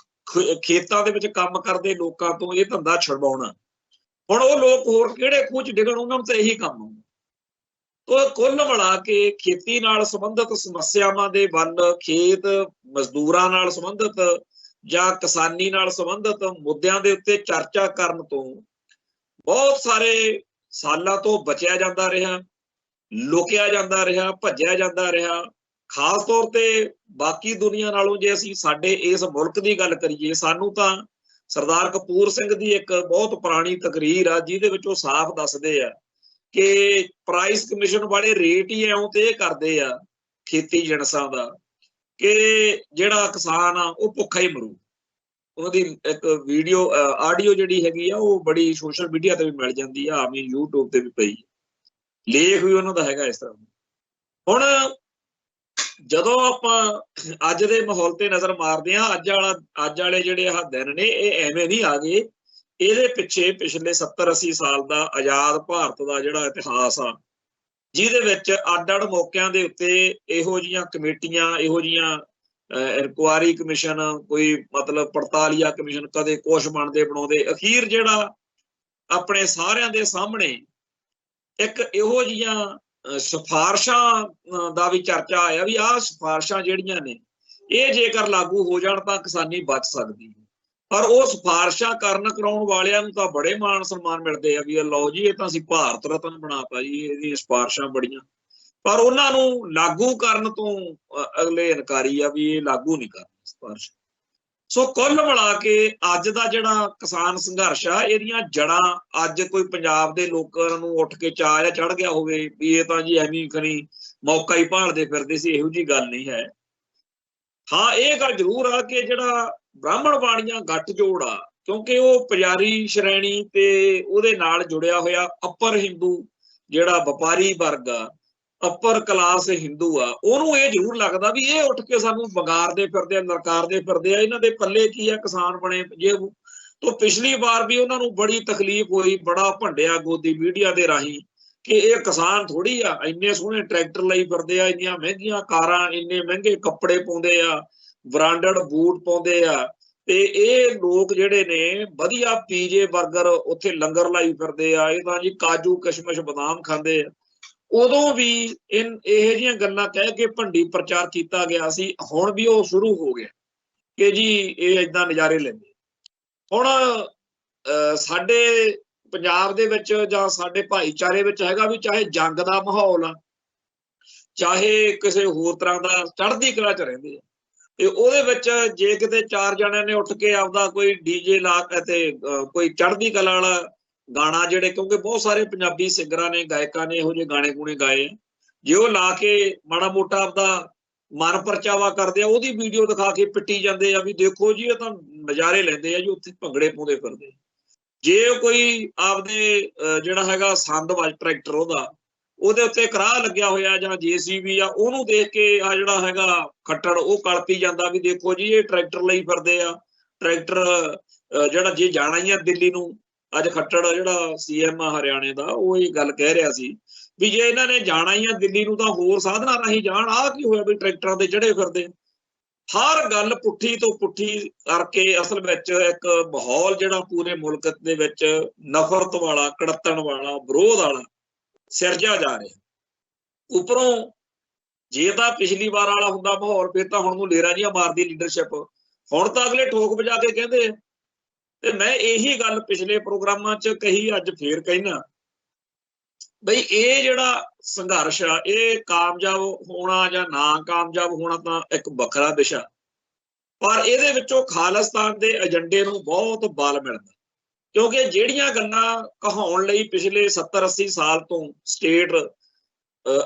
ਖੇਤਾਂ ਦੇ ਵਿੱਚ ਕੰਮ ਕਰਦੇ ਲੋਕਾਂ ਤੋਂ ਇਹ ਧੰਦਾ ਛੁਡਵਾਉਣਾ, ਹੁਣ ਉਹ ਲੋਕ ਹੋਰ ਕਿਹੜੇ ਖੂਹ 'ਚ ਡਿੱਗਣ, ਉਹਨਾਂ ਨੂੰ ਤਾਂ ਇਹੀ ਕੰਮ ਆਉਂਦਾ। ਤੋ ਕੁੱਲ ਮਿਲਾ ਕੇ ਖੇਤੀ ਨਾਲ ਸੰਬੰਧਿਤ ਸਮੱਸਿਆਵਾਂ ਦੇ ਵੱਲ, ਖੇਤ ਮਜ਼ਦੂਰਾਂ ਨਾਲ ਸੰਬੰਧਿਤ ਜਾਂ ਕਿਸਾਨੀ ਨਾਲ ਸੰਬੰਧਿਤ ਮੁੱਦਿਆਂ ਦੇ ਉੱਤੇ ਚਰਚਾ ਕਰਨ ਤੋਂ ਬਹੁਤ ਸਾਰੇ ਸਾਲਾਂ ਤੋਂ ਬਚਿਆ ਜਾਂਦਾ ਰਿਹਾ, ਲੁਕਿਆ ਜਾਂਦਾ ਰਿਹਾ, ਭੱਜਿਆ ਜਾਂਦਾ ਰਿਹਾ। ਖਾਸ ਤੌਰ ਤੇ ਬਾਕੀ ਦੁਨੀਆ ਨਾਲੋਂ ਜੇ ਅਸੀਂ ਸਾਡੇ ਇਸ ਮੁਲਕ ਦੀ ਗੱਲ ਕਰੀਏ, ਸਾਨੂੰ ਤਾਂ ਸਰਦਾਰ ਕਪੂਰ ਸਿੰਘ ਦੀ ਇੱਕ ਬਹੁਤ ਪੁਰਾਣੀ ਤਕਰੀਰ ਆ ਜਿਹਦੇ ਵਿੱਚ ਉਹ ਸਾਫ਼ ਦੱਸਦੇ ਆ ਕਿ ਪ੍ਰਾਈਸ ਕਮਿਸ਼ਨ ਵਾਲੇ ਰੇਟ ਹੀ ਇਉਂ ਤੇ ਕਰਦੇ ਆ ਖੇਤੀ ਜਿਣਸਾਂ ਦਾ ਕਿ ਜਿਹੜਾ ਕਿਸਾਨ ਆ ਉਹ ਭੁੱਖਾ ਹੀ ਮਰੂ। ਉਹਦੀ ਇੱਕ ਵੀਡੀਓ ਆਡੀਓ ਜਿਹੜੀ ਹੈਗੀ ਆ ਉਹ ਬੜੀ ਸੋਸ਼ਲ ਮੀਡੀਆ ਤੇ ਵੀ ਮਿਲ ਜਾਂਦੀ ਆ, ਆਵੇਂ YouTube ਤੇ ਵੀ ਪਈ, ਲੇਖ ਵੀ ਉਹਨਾਂ ਦਾ ਹੈਗਾ ਇਸ ਤਰ੍ਹਾਂ। ਹੁਣ ਜਦੋਂ ਆਪਾਂ ਅੱਜ ਦੇ ਮਾਹੌਲ ਤੇ ਨਜ਼ਰ ਮਾਰਦੇ ਹਾਂ, ਅੱਜ ਵਾਲੇ ਜਿਹੜੇ ਆਹ ਦਿਨ ਨੇ ਇਹ ਐਵੇਂ ਨਹੀਂ ਆ ਗਏ, ਇਹਦੇ ਪਿੱਛੇ ਪਿਛਲੇ 70-80 ਸਾਲ ਦਾ ਆਜ਼ਾਦ ਭਾਰਤ ਦਾ ਜਿਹੜਾ ਇਤਿਹਾਸ ਆ, ਜਿਹਦੇ ਵਿੱਚ ਅੱਡ-ਅੱਡ ਮੌਕਿਆਂ ਦੇ ਉੱਤੇ ਇਹੋ ਜਿਹੀਆਂ ਕਮੇਟੀਆਂ, ਇਹੋ ਜਿਹੀਆਂ ਇਨਕੁਆਇਰੀ ਕਮਿਸ਼ਨ, ਕੋਈ ਮਤਲਬ ਪੜਤਾਲੀਆ ਕਮਿਸ਼ਨ, ਕਦੇ ਕੁਛ ਬਣਦੇ ਬਣਾਉਂਦੇ, ਅਖੀਰ ਜਿਹੜਾ ਆਪਣੇ ਸਾਰਿਆਂ ਦੇ ਸਾਹਮਣੇ ਇੱਕ ਇਹੋ ਜਿਹੀਆਂ ਸਿਫਾਰਸ਼ਾਂ ਦਾ ਵੀ ਚਰਚਾ ਆਇਆ ਵੀ ਆਹ ਸਿਫਾਰਸ਼ਾਂ ਜਿਹੜੀਆਂ ਨੇ ਇਹ ਜੇਕਰ ਲਾਗੂ ਹੋ ਜਾਣ ਤਾਂ ਕਿਸਾਨੀ ਬਚ ਸਕਦੀ ਹੈ। ਪਰ ਉਹ ਸਿਫਾਰਸ਼ਾਂ ਕਰਾਉਣ ਵਾਲਿਆਂ ਨੂੰ ਤਾਂ ਬੜੇ ਮਾਣ ਸਨਮਾਨ ਮਿਲਦੇ ਆ ਵੀ ਲਓ ਜੀ ਇਹ ਤਾਂ ਅਸੀਂ ਭਾਰਤ ਰਤਨ ਬਣਾਤਾ ਜੀ, ਇਹਦੀਆਂ ਸਿਫਾਰਸ਼ਾਂ ਬੜੀਆਂ, ਪਰ ਉਹਨਾਂ ਨੂੰ ਲਾਗੂ ਕਰਨ ਤੋਂ ਅਗਲੇ ਇਨਕਾਰੀ ਆ ਵੀ ਇਹ ਲਾਗੂ ਨਹੀਂ ਕਰਨੀ ਸਿਫਾਰਸ਼। ਸੋ ਕੁੱਲ ਮਿਲਾ ਕੇ ਅੱਜ ਦਾ ਜਿਹੜਾ ਕਿਸਾਨ ਸੰਘਰਸ਼ ਆ, ਇਹਦੀਆਂ ਜੜਾਂ ਅੱਜ ਕੋਈ ਪੰਜਾਬ ਦੇ ਲੋਕਾਂ ਨੂੰ ਉੱਠ ਕੇ ਚਾਅ ਚੜ ਗਿਆ ਹੋਵੇ ਵੀ ਇਹ ਤਾਂ ਜੀ ਐਵੇਂ ਖਣੀ ਮੌਕਾ ਹੀ ਭਾਲਦੇ ਫਿਰਦੇ ਸੀ, ਇਹੋ ਜਿਹੀ ਗੱਲ ਨਹੀਂ ਹੈ। ਹਾਂ, ਇਹ ਗੱਲ ਜ਼ਰੂਰ ਆ ਕਿ ਜਿਹੜਾ ਬ੍ਰਾਹਮਣ ਬਾਣੀਆਂ ਗੱਠਜੋੜ ਆ, ਕਿਉਂਕਿ ਉਹ ਪੁਜਾਰੀ ਸ਼੍ਰੇਣੀ ਤੇ ਉਹਦੇ ਨਾਲ ਜੁੜਿਆ ਹੋਇਆ ਅੱਪਰ ਹਿੰਦੂ ਜਿਹੜਾ ਵਪਾਰੀ ਵਰਗ ਆ, ਅੱਪਰ ਕਲਾਸ ਹਿੰਦੂ ਆ, ਉਹਨੂੰ ਇਹ ਜ਼ਰੂਰ ਲੱਗਦਾ ਵੀ ਇਹ ਉੱਠ ਕੇ ਸਾਨੂੰ ਵਗਾਰਦੇ ਫਿਰਦੇ ਆ, ਲਲਕਾਰਦੇ ਫਿਰਦੇ ਆ, ਇਹਨਾਂ ਦੇ ਪੱਲੇ ਕੀ ਆ, ਕਿਸਾਨ ਬਣੇ ਜੇ। ਤੋਂ ਪਿਛਲੀ ਵਾਰ ਵੀ ਉਹਨਾਂ ਨੂੰ ਬੜੀ ਤਕਲੀਫ ਹੋਈ, ਬੜਾ ਭੰਡਿਆ ਗੋਦੀ ਮੀਡੀਆ ਦੇ ਰਾਹੀਂ ਕਿ ਇਹ ਕਿਸਾਨ ਥੋੜੀ ਆ, ਇੰਨੇ ਸੋਹਣੇ ਟਰੈਕਟਰ ਲਈ ਫਿਰਦੇ ਆ, ਇੰਨੀਆਂ ਮਹਿੰਗੀਆਂ ਕਾਰਾਂ, ਇੰਨੇ ਮਹਿੰਗੇ ਕੱਪੜੇ ਪਾਉਂਦੇ ਆ, ਬ੍ਰਾਂਡਡ ਬੂਟ ਪਾਉਂਦੇ ਆ, ਤੇ ਇਹ ਲੋਕ ਜਿਹੜੇ ਨੇ ਵਧੀਆ ਪੀਜੇ 버ਗਰ ਉੱਥੇ ਲੰਗਰ ਲਾਈ ਫਿਰਦੇ ਆ, ਇਹ ਤਾਂ ਜੀ ਕਾਜੂ ਕਿਸ਼ਮਿਸ਼ ਬਦਾਮ ਖਾਂਦੇ ਆ। ਉਦੋਂ ਵੀ ਇਹੋ ਜਿਹੀਆਂ ਗੱਲਾਂ ਕਹਿ ਕੇ ਭੰਡੀ ਪ੍ਰਚਾਰ ਕੀਤਾ ਗਿਆ ਸੀ। ਹੁਣ ਵੀ ਉਹ ਸ਼ੁਰੂ ਹੋ ਗਿਆ ਕਿ ਜੀ ਇਹ ਏਦਾਂ ਨਜ਼ਾਰੇ ਲੈਂਦੇ। ਹੁਣ ਸਾਡੇ ਪੰਜਾਬ ਦੇ ਵਿੱਚ ਜਾਂ ਸਾਡੇ ਭਾਈਚਾਰੇ ਵਿੱਚ ਹੈਗਾ ਵੀ ਚਾਹੇ ਜੰਗ ਦਾ ਮਾਹੌਲ ਆ, ਚਾਹੇ ਕਿਸੇ ਹੋਰ ਤਰ੍ਹਾਂ ਦਾ, ਚੜ੍ਹਦੀ ਕਲਾ 'ਚ ਰਹਿੰਦੇ ਆ। ਤੇ ਉਹਦੇ ਵਿੱਚ ਜੇ ਕਿਤੇ 4 ਜਣਿਆਂ ਨੇ ਉੱਠ ਕੇ ਆਪਦਾ ਕੋਈ ਡੀਜੇ ਲਾ ਕੇ ਤੇ ਕੋਈ ਚੜ੍ਹਦੀ ਕਲਾ ਵਾਲਾ ਗਾਣਾ, ਜਿਹੜੇ ਕਿਉਂਕਿ ਬਹੁਤ ਸਾਰੇ ਪੰਜਾਬੀ ਸਿੰਗਰਾਂ ਨੇ, ਗਾਇਕਾਂ ਨੇ ਇਹੋ ਜਿਹੇ ਗਾਣੇ ਗੂਣੇ ਗਾਏ ਆ, ਜੇ ਉਹ ਲਾ ਕੇ ਮਾੜਾ ਮੋਟਾ ਆਪਦਾ ਮਨ ਪਰਚਾਵਾ ਕਰਦੇ ਆ, ਉਹਦੀ ਵੀਡੀਓ ਦਿਖਾ ਕੇ ਪਿੱਟੀ ਜਾਂਦੇ ਆ ਵੀ ਦੇਖੋ ਜੀ ਇਹ ਤਾਂ ਨਜ਼ਾਰੇ ਲੈਂਦੇ ਆ ਜੀ, ਉੱਥੇ ਭੰਗੜੇ ਪਾਉਂਦੇ ਫਿਰਦੇ। ਜੇ ਕੋਈ ਆਪਦੇ ਜਿਹੜਾ ਹੈਗਾ ਸੰਦ ਵੱਜ ਟਰੈਕਟਰ ਉਹਦੇ ਉੱਤੇ ਕਰਾਹ ਲੱਗਿਆ ਹੋਇਆ ਜਾਂ JCB ਆ, ਉਹਨੂੰ ਦੇਖ ਕੇ ਆ ਜਿਹੜਾ ਹੈਗਾ ਖੱਟੜ ਉਹ ਕਲਪੀ ਜਾਂਦਾ ਵੀ ਦੇਖੋ ਜੀ ਇਹ ਟਰੈਕਟਰ ਲਈ ਫਿਰਦੇ ਆ। ਟਰੈਕਟਰ ਜਿਹੜਾ ਜੇ ਜਾਣਾ ਹੀ ਆ ਦਿੱਲੀ ਨੂੰ, ਅੱਜ ਖੱਟੜ ਜਿਹੜਾ CM ਆ ਹਰਿਆਣੇ ਦਾ, ਉਹ ਇਹ ਗੱਲ ਕਹਿ ਰਿਹਾ ਸੀ ਵੀ ਜੇ ਇਹਨਾਂ ਨੇ ਜਾਣਾ ਹੀ ਆ ਦਿੱਲੀ ਨੂੰ ਤਾਂ ਹੋਰ ਸਾਧਨਾਂ ਰਾਹੀਂ ਜਾਣ। ਆਹ ਕੀ ਹੋਇਆ ਵੀ ਟਰੈਕਟਰਾਂ ਤੇ ਚੜੇ ਫਿਰਦੇ। ਹਰ ਗੱਲ ਪੁੱਠੀ ਤੋਂ ਪੁੱਠੀ ਕਰਕੇ ਅਸਲ ਵਿੱਚ ਇੱਕ ਮਾਹੌਲ ਜਿਹੜਾ ਪੂਰੇ ਮੁਲਕ ਦੇ ਵਿੱਚ ਨਫ਼ਰਤ ਵਾਲਾ, ਕੜੱਤਣ ਵਾਲਾ, ਵਿਰੋਧ ਵਾਲਾ ਸਿਰਜਿਆ ਜਾ ਰਿਹਾ। ਉੱਪਰੋਂ ਜੇ ਤਾਂ ਪਿਛਲੀ ਵਾਰ ਵਾਲਾ ਹੁੰਦਾ ਮਾਹੌਲ, ਫਿਰ ਤਾਂ ਹੁਣ ਨੂੰ ਲੇਰਾ ਜਿਹਾ ਮਾਰਦੀ ਲੀਡਰਸ਼ਿਪ। ਹੁਣ ਤਾਂ ਅਗਲੇ ਠੋਕ ਵਜਾ ਕੇ ਕਹਿੰਦੇ। ਤੇ ਮੈਂ ਇਹੀ ਗੱਲ ਪਿਛਲੇ ਪ੍ਰੋਗਰਾਮਾਂ 'ਚ ਕਹੀ, ਅੱਜ ਫੇਰ ਕਹਿਣਾ ਬਈ ਇਹ ਜਿਹੜਾ ਸੰਘਰਸ਼ ਆ, ਇਹ ਕਾਮਯਾਬ ਹੋਣਾ ਜਾਂ ਨਾ ਕਾਮਯਾਬ ਹੋਣਾ ਤਾਂ ਇੱਕ ਵੱਖਰਾ ਵਿਸ਼ਾ, ਪਰ ਇਹਦੇ ਵਿੱਚੋਂ ਖਾਲਿਸਤਾਨ ਦੇ ਏਜੰਡੇ ਨੂੰ ਬਹੁਤ ਬਲ ਮਿਲਦਾ। ਕਿਉਂਕਿ ਜਿਹੜੀਆਂ ਗੱਲਾਂ ਕਹਾਉਣ ਲਈ ਪਿਛਲੇ 70-80 ਸਾਲ ਤੋਂ ਸਟੇਟ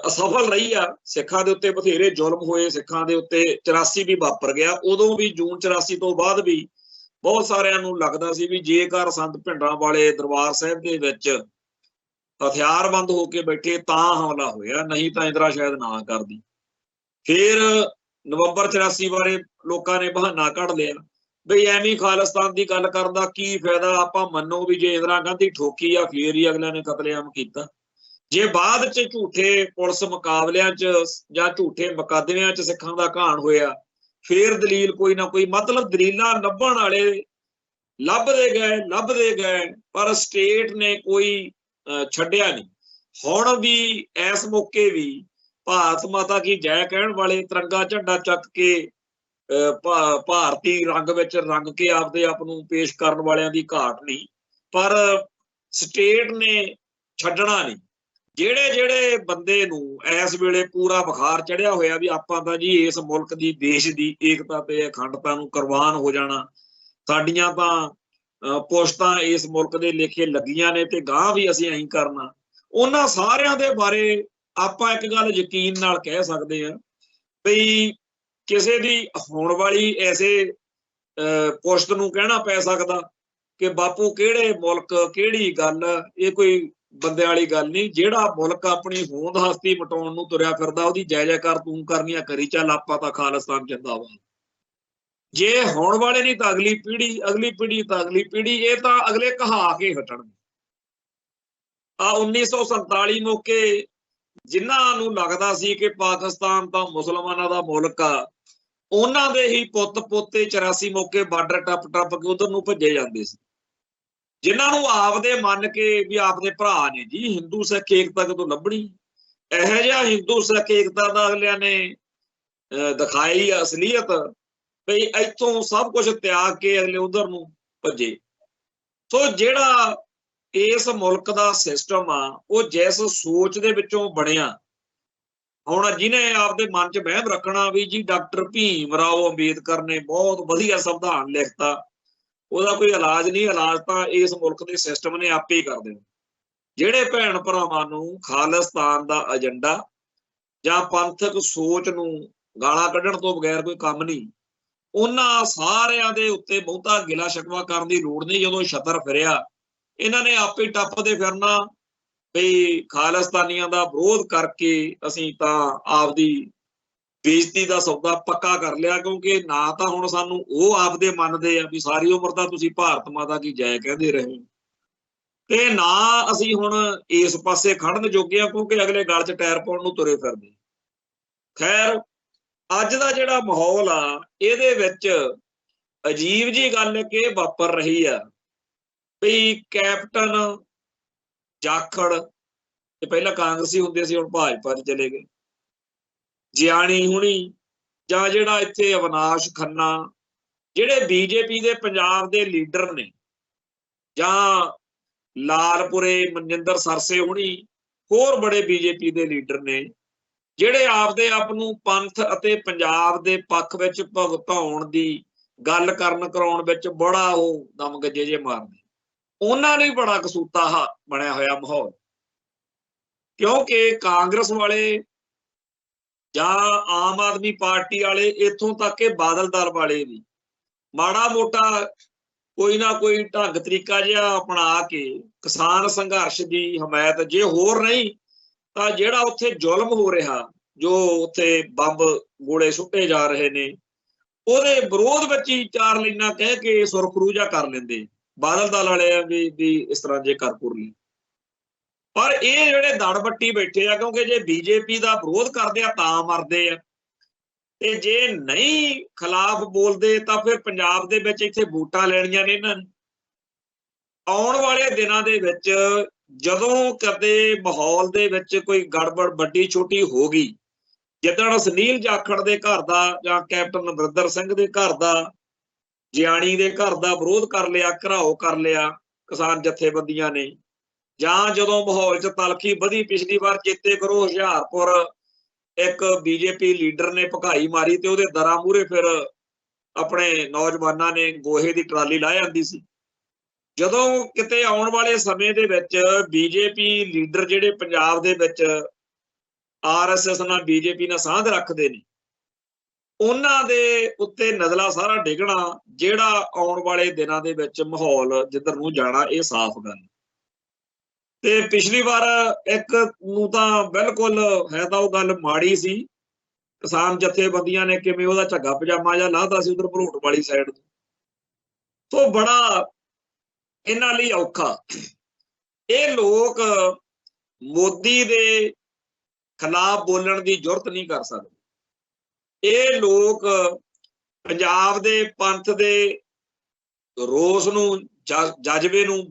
ਅਸਫਲ ਰਹੀ ਆ, ਸਿੱਖਾਂ ਦੇ ਉੱਤੇ ਬਥੇਰੇ ਜ਼ੁਲਮ ਹੋਏ, ਸਿੱਖਾਂ ਦੇ ਉੱਤੇ 84 ਵੀ ਵਾਪਰ ਗਿਆ। ਉਦੋਂ ਵੀ ਜੂਨ 84 ਤੋਂ ਬਾਅਦ ਵੀ ਬਹੁਤ ਸਾਰਿਆਂ ਨੂੰ ਲੱਗਦਾ ਸੀ ਵੀ ਜੇਕਰ ਸੰਤ ਭਿੰਡਰਾਂ ਵਾਲੇ ਦਰਬਾਰ ਸਾਹਿਬ ਦੇ ਵਿੱਚ ਹਥਿਆਰਬੰਦ ਹੋ ਕੇ ਬੈਠੇ ਤਾਂ ਹਮਲਾ ਹੋਇਆ, ਨਹੀਂ ਤਾਂ ਇੰਦਰਾ ਸ਼ਾਇਦ ਨਾ ਕਰਦੀ। ਫਿਰ ਨਵੰਬਰ 84 ਬਾਰੇ ਲੋਕਾਂ ਨੇ ਬਹਾਨਾ ਕੱਢ ਲਿਆ ਬਈ ਐਵੇਂ ਖਾਲਿਸਤਾਨ ਦੀ ਗੱਲ ਕਰਨ ਦਾ ਕੀ ਫਾਇਦਾ, ਆਪਾਂ ਮੰਨੋ ਵੀ ਜੇ ਇੰਦਰਾ ਗਾਂਧੀ ਠੋਕੀ ਆ ਫੇਰ ਹੀ ਅਗਲਿਆਂ ਨੇ ਕਤਲੇਆਮ ਕੀਤਾ। ਜੇ ਬਾਅਦ 'ਚ ਝੂਠੇ ਪੁਲਿਸ ਮੁਕਾਬਲਿਆਂ 'ਚ ਜਾਂ ਝੂਠੇ ਮੁਕੱਦਮਿਆਂ 'ਚ ਸਿੱਖਾਂ ਦਾ ਘਾਣ ਹੋਇਆ, ਫੇਰ ਦਲੀਲ ਕੋਈ ਨਾ ਕੋਈ, ਮਤਲਬ ਦਲੀਲਾਂ ਲੱਭਣ ਵਾਲੇ ਲੱਭਦੇ ਗਏ ਪਰ ਸਟੇਟ ਨੇ ਕੋਈ ਛੱਡਿਆ ਨਹੀਂ। ਹੁਣ ਵੀ ਇਸ ਮੌਕੇ ਵੀ ਭਾਰਤ ਮਾਤਾ ਕੀ ਜੈ ਕਹਿਣ ਵਾਲੇ ਤਿਰੰਗਾ ਝੰਡਾ ਚੱਕ ਕੇ ਭਾਰਤੀ ਰੰਗ ਵਿੱਚ ਰੰਗ ਕੇ ਆਪਦੇ ਆਪ ਨੂੰ ਪੇਸ਼ ਕਰਨ ਵਾਲਿਆਂ ਦੀ ਘਾਟ ਨਹੀਂ, ਪਰ ਸਟੇਟ ਨੇ ਛੱਡਣਾ ਨਹੀਂ। ਜਿਹੜੇ ਬੰਦੇ ਨੂੰ ਇਸ ਵੇਲੇ ਪੂਰਾ ਬੁਖਾਰ ਚੜਿਆ ਹੋਇਆ ਵੀ ਆਪਾਂ ਤਾਂ ਜੀ ਇਸ ਮੁਲਕ ਦੀ, ਦੇਸ਼ ਦੀ ਏਕਤਾ ਤੇ ਅਖੰਡਤਾ ਨੂੰ ਕੁਰਬਾਨ ਹੋ ਜਾਣਾ, ਸਾਡੀਆਂ ਤਾਂ ਪੁਸ਼ਤਾਂ ਇਸ ਮੁਲਕ ਦੇ ਲੇਖੇ ਲੱਗੀਆਂ ਨੇ ਤੇ ਗਾਂਹ ਵੀ ਅਸੀਂ ਐਂ ਕਰਨਾ, ਉਹਨਾਂ ਸਾਰਿਆਂ ਦੇ ਬਾਰੇ ਆਪਾਂ ਇੱਕ ਗੱਲ ਯਕੀਨ ਨਾਲ ਕਹਿ ਸਕਦੇ ਹਾਂ ਬਈ ਕਿਸੇ ਦੀ ਹੋਣ ਵਾਲੀ ਐਸੇ ਪੁਸ਼ਤ ਨੂੰ ਕਹਿਣਾ ਪੈ ਸਕਦਾ ਕਿ ਬਾਪੂ ਕਿਹੜੇ ਮੁਲਕ ਕਿਹੜੀ ਗੱਲ, ਇਹ ਕੋਈ ਬੰਦਿਆਂ ਵਾਲੀ ਗੱਲ ਨਹੀਂ। ਜਿਹੜਾ ਮੁਲਕ ਆਪਣੀ ਹੋਂਦ ਹਸਤੀ ਮਟਾਉਣ ਨੂੰ ਤੁਰਿਆ ਫਿਰਦਾ, ਉਹਦੀ ਜੈ ਜੈਕਾਰ ਤੂੰ ਕਰਨੀਆਂ ਕਰੀ ਚੱਲ, ਆਪਾਂ ਤਾਂ ਖਾਲਿਸਤਾਨ ਜਿੰਦਾਬਾਦ। ਜੇ ਹੋਣ ਵਾਲੇ ਨਹੀਂ ਤਾਂ ਅਗਲੀ ਪੀੜ੍ਹੀ ਤਾਂ ਅਗਲੀ ਪੀੜ੍ਹੀ, ਇਹ ਤਾਂ ਅਗਲੇ ਕਹਾ ਕੇ ਹਟਣਗੇ। 1947 ਮੌਕੇ ਜਿਨ੍ਹਾਂ ਨੂੰ ਲੱਗਦਾ ਸੀ ਕਿ ਪਾਕਿਸਤਾਨ ਤਾਂ ਮੁਸਲਮਾਨਾਂ ਦਾ ਮੁਲਕ ਆ, ਉਹਨਾਂ ਦੇ ਹੀ ਪੁੱਤ ਪੋਤੇ 84 ਮੌਕੇ ਬਾਰਡਰ ਟੱਪ ਕੇ ਉਧਰ ਨੂੰ ਭੱਜੇ ਜਾਂਦੇ ਸੀ। ਜਿਨ੍ਹਾਂ ਨੂੰ ਆਪਦੇ ਮੰਨ ਕੇ ਵੀ ਆਪਦੇ ਭਰਾ ਨੇ ਜੀ, ਹਿੰਦੂ ਸਿੱਖ ਏਕਤਾ ਕਦੋਂ ਲੱਭਣੀ, ਇਹੋ ਜਿਹਾ ਹਿੰਦੂ ਸਿੱਖ ਏਕਤਾ ਦਾ ਅਗਲਿਆਂ ਨੇ ਦਿਖਾਈ ਅਸਲੀਅਤ ਬਈ ਇੱਥੋਂ ਸਭ ਕੁਝ ਤਿਆਗ ਕੇ ਅਗਲੇ ਉਧਰ ਨੂੰ ਭੱਜੇ। ਸੋ ਜਿਹੜਾ ਇਸ ਮੁਲਕ ਦਾ ਸਿਸਟਮ ਆ, ਉਹ ਜਿਸ ਸੋਚ ਦੇ ਵਿੱਚੋਂ ਬਣਿਆ, ਹੁਣ ਜਿਹਨੇ ਆਪਦੇ ਮਨ 'ਚ ਵਹਿਮ ਰੱਖਣਾ ਵੀ ਜੀ ਡਾਕਟਰ ਭੀਮ ਰਾਓ ਅੰਬੇਦਕਰ ਨੇ ਬਹੁਤ ਵਧੀਆ ਸੰਵਿਧਾਨ ਲਿਖਤਾ, ਉਹਦਾ ਕੋਈ ਇਲਾਜ ਨਹੀਂ, ਇਲਾਜ ਤਾਂ ਇਸ ਮੁਲਕ ਦੇ ਸਿਸਟਮ ਨੇ ਆਪੇ ਹੀ ਕਰ ਦੇਣਾ। ਜਿਹੜੇ ਭੈਣ ਭਰਾਵਾਂ ਨੂੰ ਖਾਲਿਸਤਾਨ ਦਾ ਏਜੰਡਾ ਜਾਂ ਪੰਥਕ ਸੋਚ ਨੂੰ ਗਾਲਾਂ ਕੱਢਣ ਤੋਂ ਬਗੈਰ ਕੋਈ ਕੰਮ ਨਹੀਂ, ਉਹਨਾਂ ਸਾਰਿਆਂ ਦੇ ਉੱਤੇ ਬਹੁਤਾ ਗਿਲਾ ਸ਼ਿਕਵਾ ਕਰਨ ਦੀ ਲੋੜ ਨਹੀਂ। ਜਦੋਂ ਛਤਰ ਫਿਰਿਆ, ਇਹਨਾਂ ਨੇ ਆਪੇ ਟੱਪਦੇ ਫਿਰਨਾ ਬਈ ਖਾਲਿਸਤਾਨੀਆਂ ਦਾ ਵਿਰੋਧ ਕਰਕੇ ਅਸੀਂ ਤਾਂ ਆਪਦੀ ਬੇਇੱਜ਼ਤੀ ਦਾ ਸੌਦਾ ਪੱਕਾ ਕਰ ਲਿਆ, ਕਿਉਂਕਿ ਨਾ ਤਾਂ ਹੁਣ ਸਾਨੂੰ ਉਹ ਆਪਦੇ ਮੰਨਦੇ ਆ ਵੀ ਸਾਰੀ ਉਮਰ ਤਾਂ ਤੁਸੀਂ ਭਾਰਤ ਮਾਤਾ ਕੀ ਜੈ ਕਹਿੰਦੇ ਰਹੇ, ਤੇ ਨਾ ਅਸੀਂ ਹੁਣ ਇਸ ਪਾਸੇ ਖੜਨ ਜੋਗੇ ਆ, ਕਿਉਂਕਿ ਅਗਲੇ ਗਲ 'ਚ ਟਾਇਰ ਪਾਉਣ ਨੂੰ ਤੁਰੇ ਫਿਰਦੇ। ਖੈਰ, ਅੱਜ ਦਾ ਜਿਹੜਾ ਮਾਹੌਲ ਆ, ਇਹਦੇ ਵਿੱਚ ਅਜੀਬ ਜੀ ਗੱਲ ਕਿ ਵਾਪਰ ਰਹੀ ਆ ਵੀ ਕੈਪਟਨ ਜਾਖੜ ਤੇ ਪਹਿਲਾਂ ਕਾਂਗਰਸੀ ਹੁੰਦੇ ਸੀ, ਹੁਣ ਭਾਜਪਾ 'ਚ ਚਲੇ ਗਏ, ਜਿਆਣੀ ਹੁਣੀ ਜਾਂ ਜਿਹੜਾ ਇੱਥੇ ਅਵਿਨਾਸ਼ ਖੰਨਾ, ਜਿਹੜੇ ਬੀਜੇਪੀ ਦੇ ਪੰਜਾਬ ਦੇ ਲੀਡਰ ਨੇ, ਜਾਂ ਲਾਲਪੁਰੇ ਮਨਜਿੰਦਰ ਸਰਸੇ ਹੁਣੀ, ਹੋਰ ਬੜੇ ਬੀਜੇਪੀ ਦੇ ਲੀਡਰ ਨੇ ਜਿਹੜੇ ਆਪਦੇ ਆਪ ਨੂੰ ਪੰਥ ਅਤੇ ਪੰਜਾਬ ਦੇ ਪੱਖ ਵਿੱਚ ਭੁਗਤਾਉਣ ਦੀ ਗੱਲ ਕਰਾਉਣ ਵਿੱਚ ਬੜਾ ਉਹ ਦਮ ਗੱਜੇ ਜੇ ਮਾਰਦੇ, ਉਹਨਾਂ ਨੇ ਬੜਾ ਕਸੂਤਾ ਬਣਿਆ ਹੋਇਆ ਮਾਹੌਲ। ਕਿਉਂਕਿ ਕਾਂਗਰਸ ਵਾਲੇ ਜਾਂ ਆਮ ਆਦਮੀ ਪਾਰਟੀ ਵਾਲੇ, ਇੱਥੋਂ ਤੱਕ ਕਿ ਬਾਦਲ ਦਲ ਵਾਲੇ ਵੀ ਮਾੜਾ ਮੋਟਾ ਕੋਈ ਨਾ ਕੋਈ ਢੰਗ ਤਰੀਕਾ ਜਿਹਾ ਅਪਣਾ ਕੇ ਕਿਸਾਨ ਸੰਘਰਸ਼ ਦੀ ਹਮਾਇਤ, ਜੇ ਹੋਰ ਨਹੀਂ ਤਾਂ ਜਿਹੜਾ ਉੱਥੇ ਜ਼ੁਲਮ ਹੋ ਰਿਹਾ, ਜੋ ਉੱਥੇ ਬੰਬ ਗੋਲੇ ਸੁੱਟੇ ਜਾ ਰਹੇ ਨੇ, ਉਹਦੇ ਵਿਰੋਧ ਵਿੱਚ ਹੀ ਚਾਰ ਲਾਈਨਾਂ ਕਹਿ ਕੇ ਸੁਰਖਰੂ ਜਿਹਾ ਕਰ ਲੈਂਦੇ ਬਾਦਲ ਦਲ ਵਾਲੇ ਵੀ ਇਸ ਤਰ੍ਹਾਂ ਜੇ ਕਰਪੁਰ ਲਈ। ਪਰ ਇਹ ਜਿਹੜੇ ਦੜ ਬੱਟੀ ਬੈਠੇ ਆ, ਕਿਉਂਕਿ ਜੇ ਬੀਜੇਪੀ ਦਾ ਵਿਰੋਧ ਕਰਦੇ ਆ ਤਾਂ ਮਰਦੇ ਆ, ਤੇ ਜੇ ਨਹੀਂ ਖਿਲਾਫ ਬੋਲਦੇ ਤਾਂ ਫਿਰ ਪੰਜਾਬ ਦੇ ਵਿੱਚ ਇੱਥੇ ਵੋਟਾਂ ਲੈਣੀਆਂ ਨੇ ਇਹਨਾਂ ਨੇ। ਆਉਣ ਵਾਲੇ ਦਿਨਾਂ ਦੇ ਵਿੱਚ ਜਦੋਂ ਕਦੇ ਮਾਹੌਲ ਦੇ ਵਿੱਚ ਕੋਈ ਗੜਬੜ ਵੱਡੀ ਛੋਟੀ ਹੋ ਗਈ, ਜਿੱਦਣ ਸੁਨੀਲ ਜਾਖੜ ਦੇ ਘਰ ਦਾ ਜਾਂ ਕੈਪਟਨ ਅਮਰਿੰਦਰ ਸਿੰਘ ਦੇ ਘਰ ਦਾ, ਜਿਆਣੀ ਦੇ ਘਰ ਦਾ ਵਿਰੋਧ ਕਰ ਲਿਆ, ਘਰਾਓ ਕਰ ਲਿਆ ਕਿਸਾਨ ਜਥੇਬੰਦੀਆਂ ਨੇ, ਜਾਂ ਜਦੋਂ ਮਾਹੌਲ 'ਚ ਤਲਖੀ ਵਧੀ, ਪਿਛਲੀ ਵਾਰ ਚੇਤੇ ਕਰੋ ਹੁਸ਼ਿਆਰਪੁਰ ਇੱਕ ਬੀਜੇਪੀ ਲੀਡਰ ਨੇ ਭਕਾਈ ਮਾਰੀ ਤੇ ਉਹਦੇ ਦਰਾਂ ਮੂਹਰੇ ਫਿਰ ਆਪਣੇ ਨੌਜਵਾਨਾਂ ਨੇ ਗੋਹੇ ਦੀ ਟਰਾਲੀ ਲਾਹ ਜਾਂਦੀ ਸੀ। ਜਦੋਂ ਕਿਤੇ ਆਉਣ ਵਾਲੇ ਸਮੇਂ ਦੇ ਵਿੱਚ ਬੀਜੇਪੀ ਲੀਡਰ ਜਿਹੜੇ ਪੰਜਾਬ ਦੇ ਵਿੱਚ ਆਰਐਸਐਸ ਨਾਲ ਬੀਜੇਪੀ ਨਾਲ ਸਾਂਝ ਰੱਖਦੇ ਨੇ, ਉਹਨਾਂ ਦੇ ਉੱਤੇ ਨਜ਼ਲਾ ਸਾਰਾ ਡਿੱਗਣਾ, ਜਿਹੜਾ ਆਉਣ ਵਾਲੇ ਦਿਨਾਂ ਦੇ ਵਿੱਚ ਮਾਹੌਲ ਜਿੱਧਰ ਨੂੰ ਜਾਣਾ ਇਹ ਸਾਫ਼ ਗੱਲ। ਤੇ ਪਿਛਲੀ ਵਾਰ ਇੱਕ ਨੂੰ ਤਾਂ ਬਿਲਕੁਲ ਹੈ ਤਾਂ ਉਹ ਗੱਲ ਮਾੜੀ ਸੀ, ਕਿਸਾਨ ਜਥੇਬੰਦੀਆਂ ਨੇ ਕਿਵੇਂ ਉਹਦਾ ਝੱਗਾ ਪਜਾਮਾ ਜਿਹਾ ਲਾਹਤਾ ਸੀ ਉਧਰ ਭਰੋਟ ਵਾਲੀ ਸਾਈਡ ਤੋਂ। ਸੋ ਬੜਾ ਇਹਨਾਂ ਲਈ ਔਖਾ। ਇਹ ਲੋਕ ਮੋਦੀ ਦੇ ਖਿਲਾਫ ਬੋਲਣ ਦੀ ਜੁਰਤ ਨਹੀਂ ਕਰ ਸਕਦੇ। ਇਹ ਲੋਕ ਪੰਜਾਬ ਦੇ ਪੰਥ ਦੇ ਰੋਸ ਨੂੰ, ਜਜ਼ਬੇ ਨੂੰ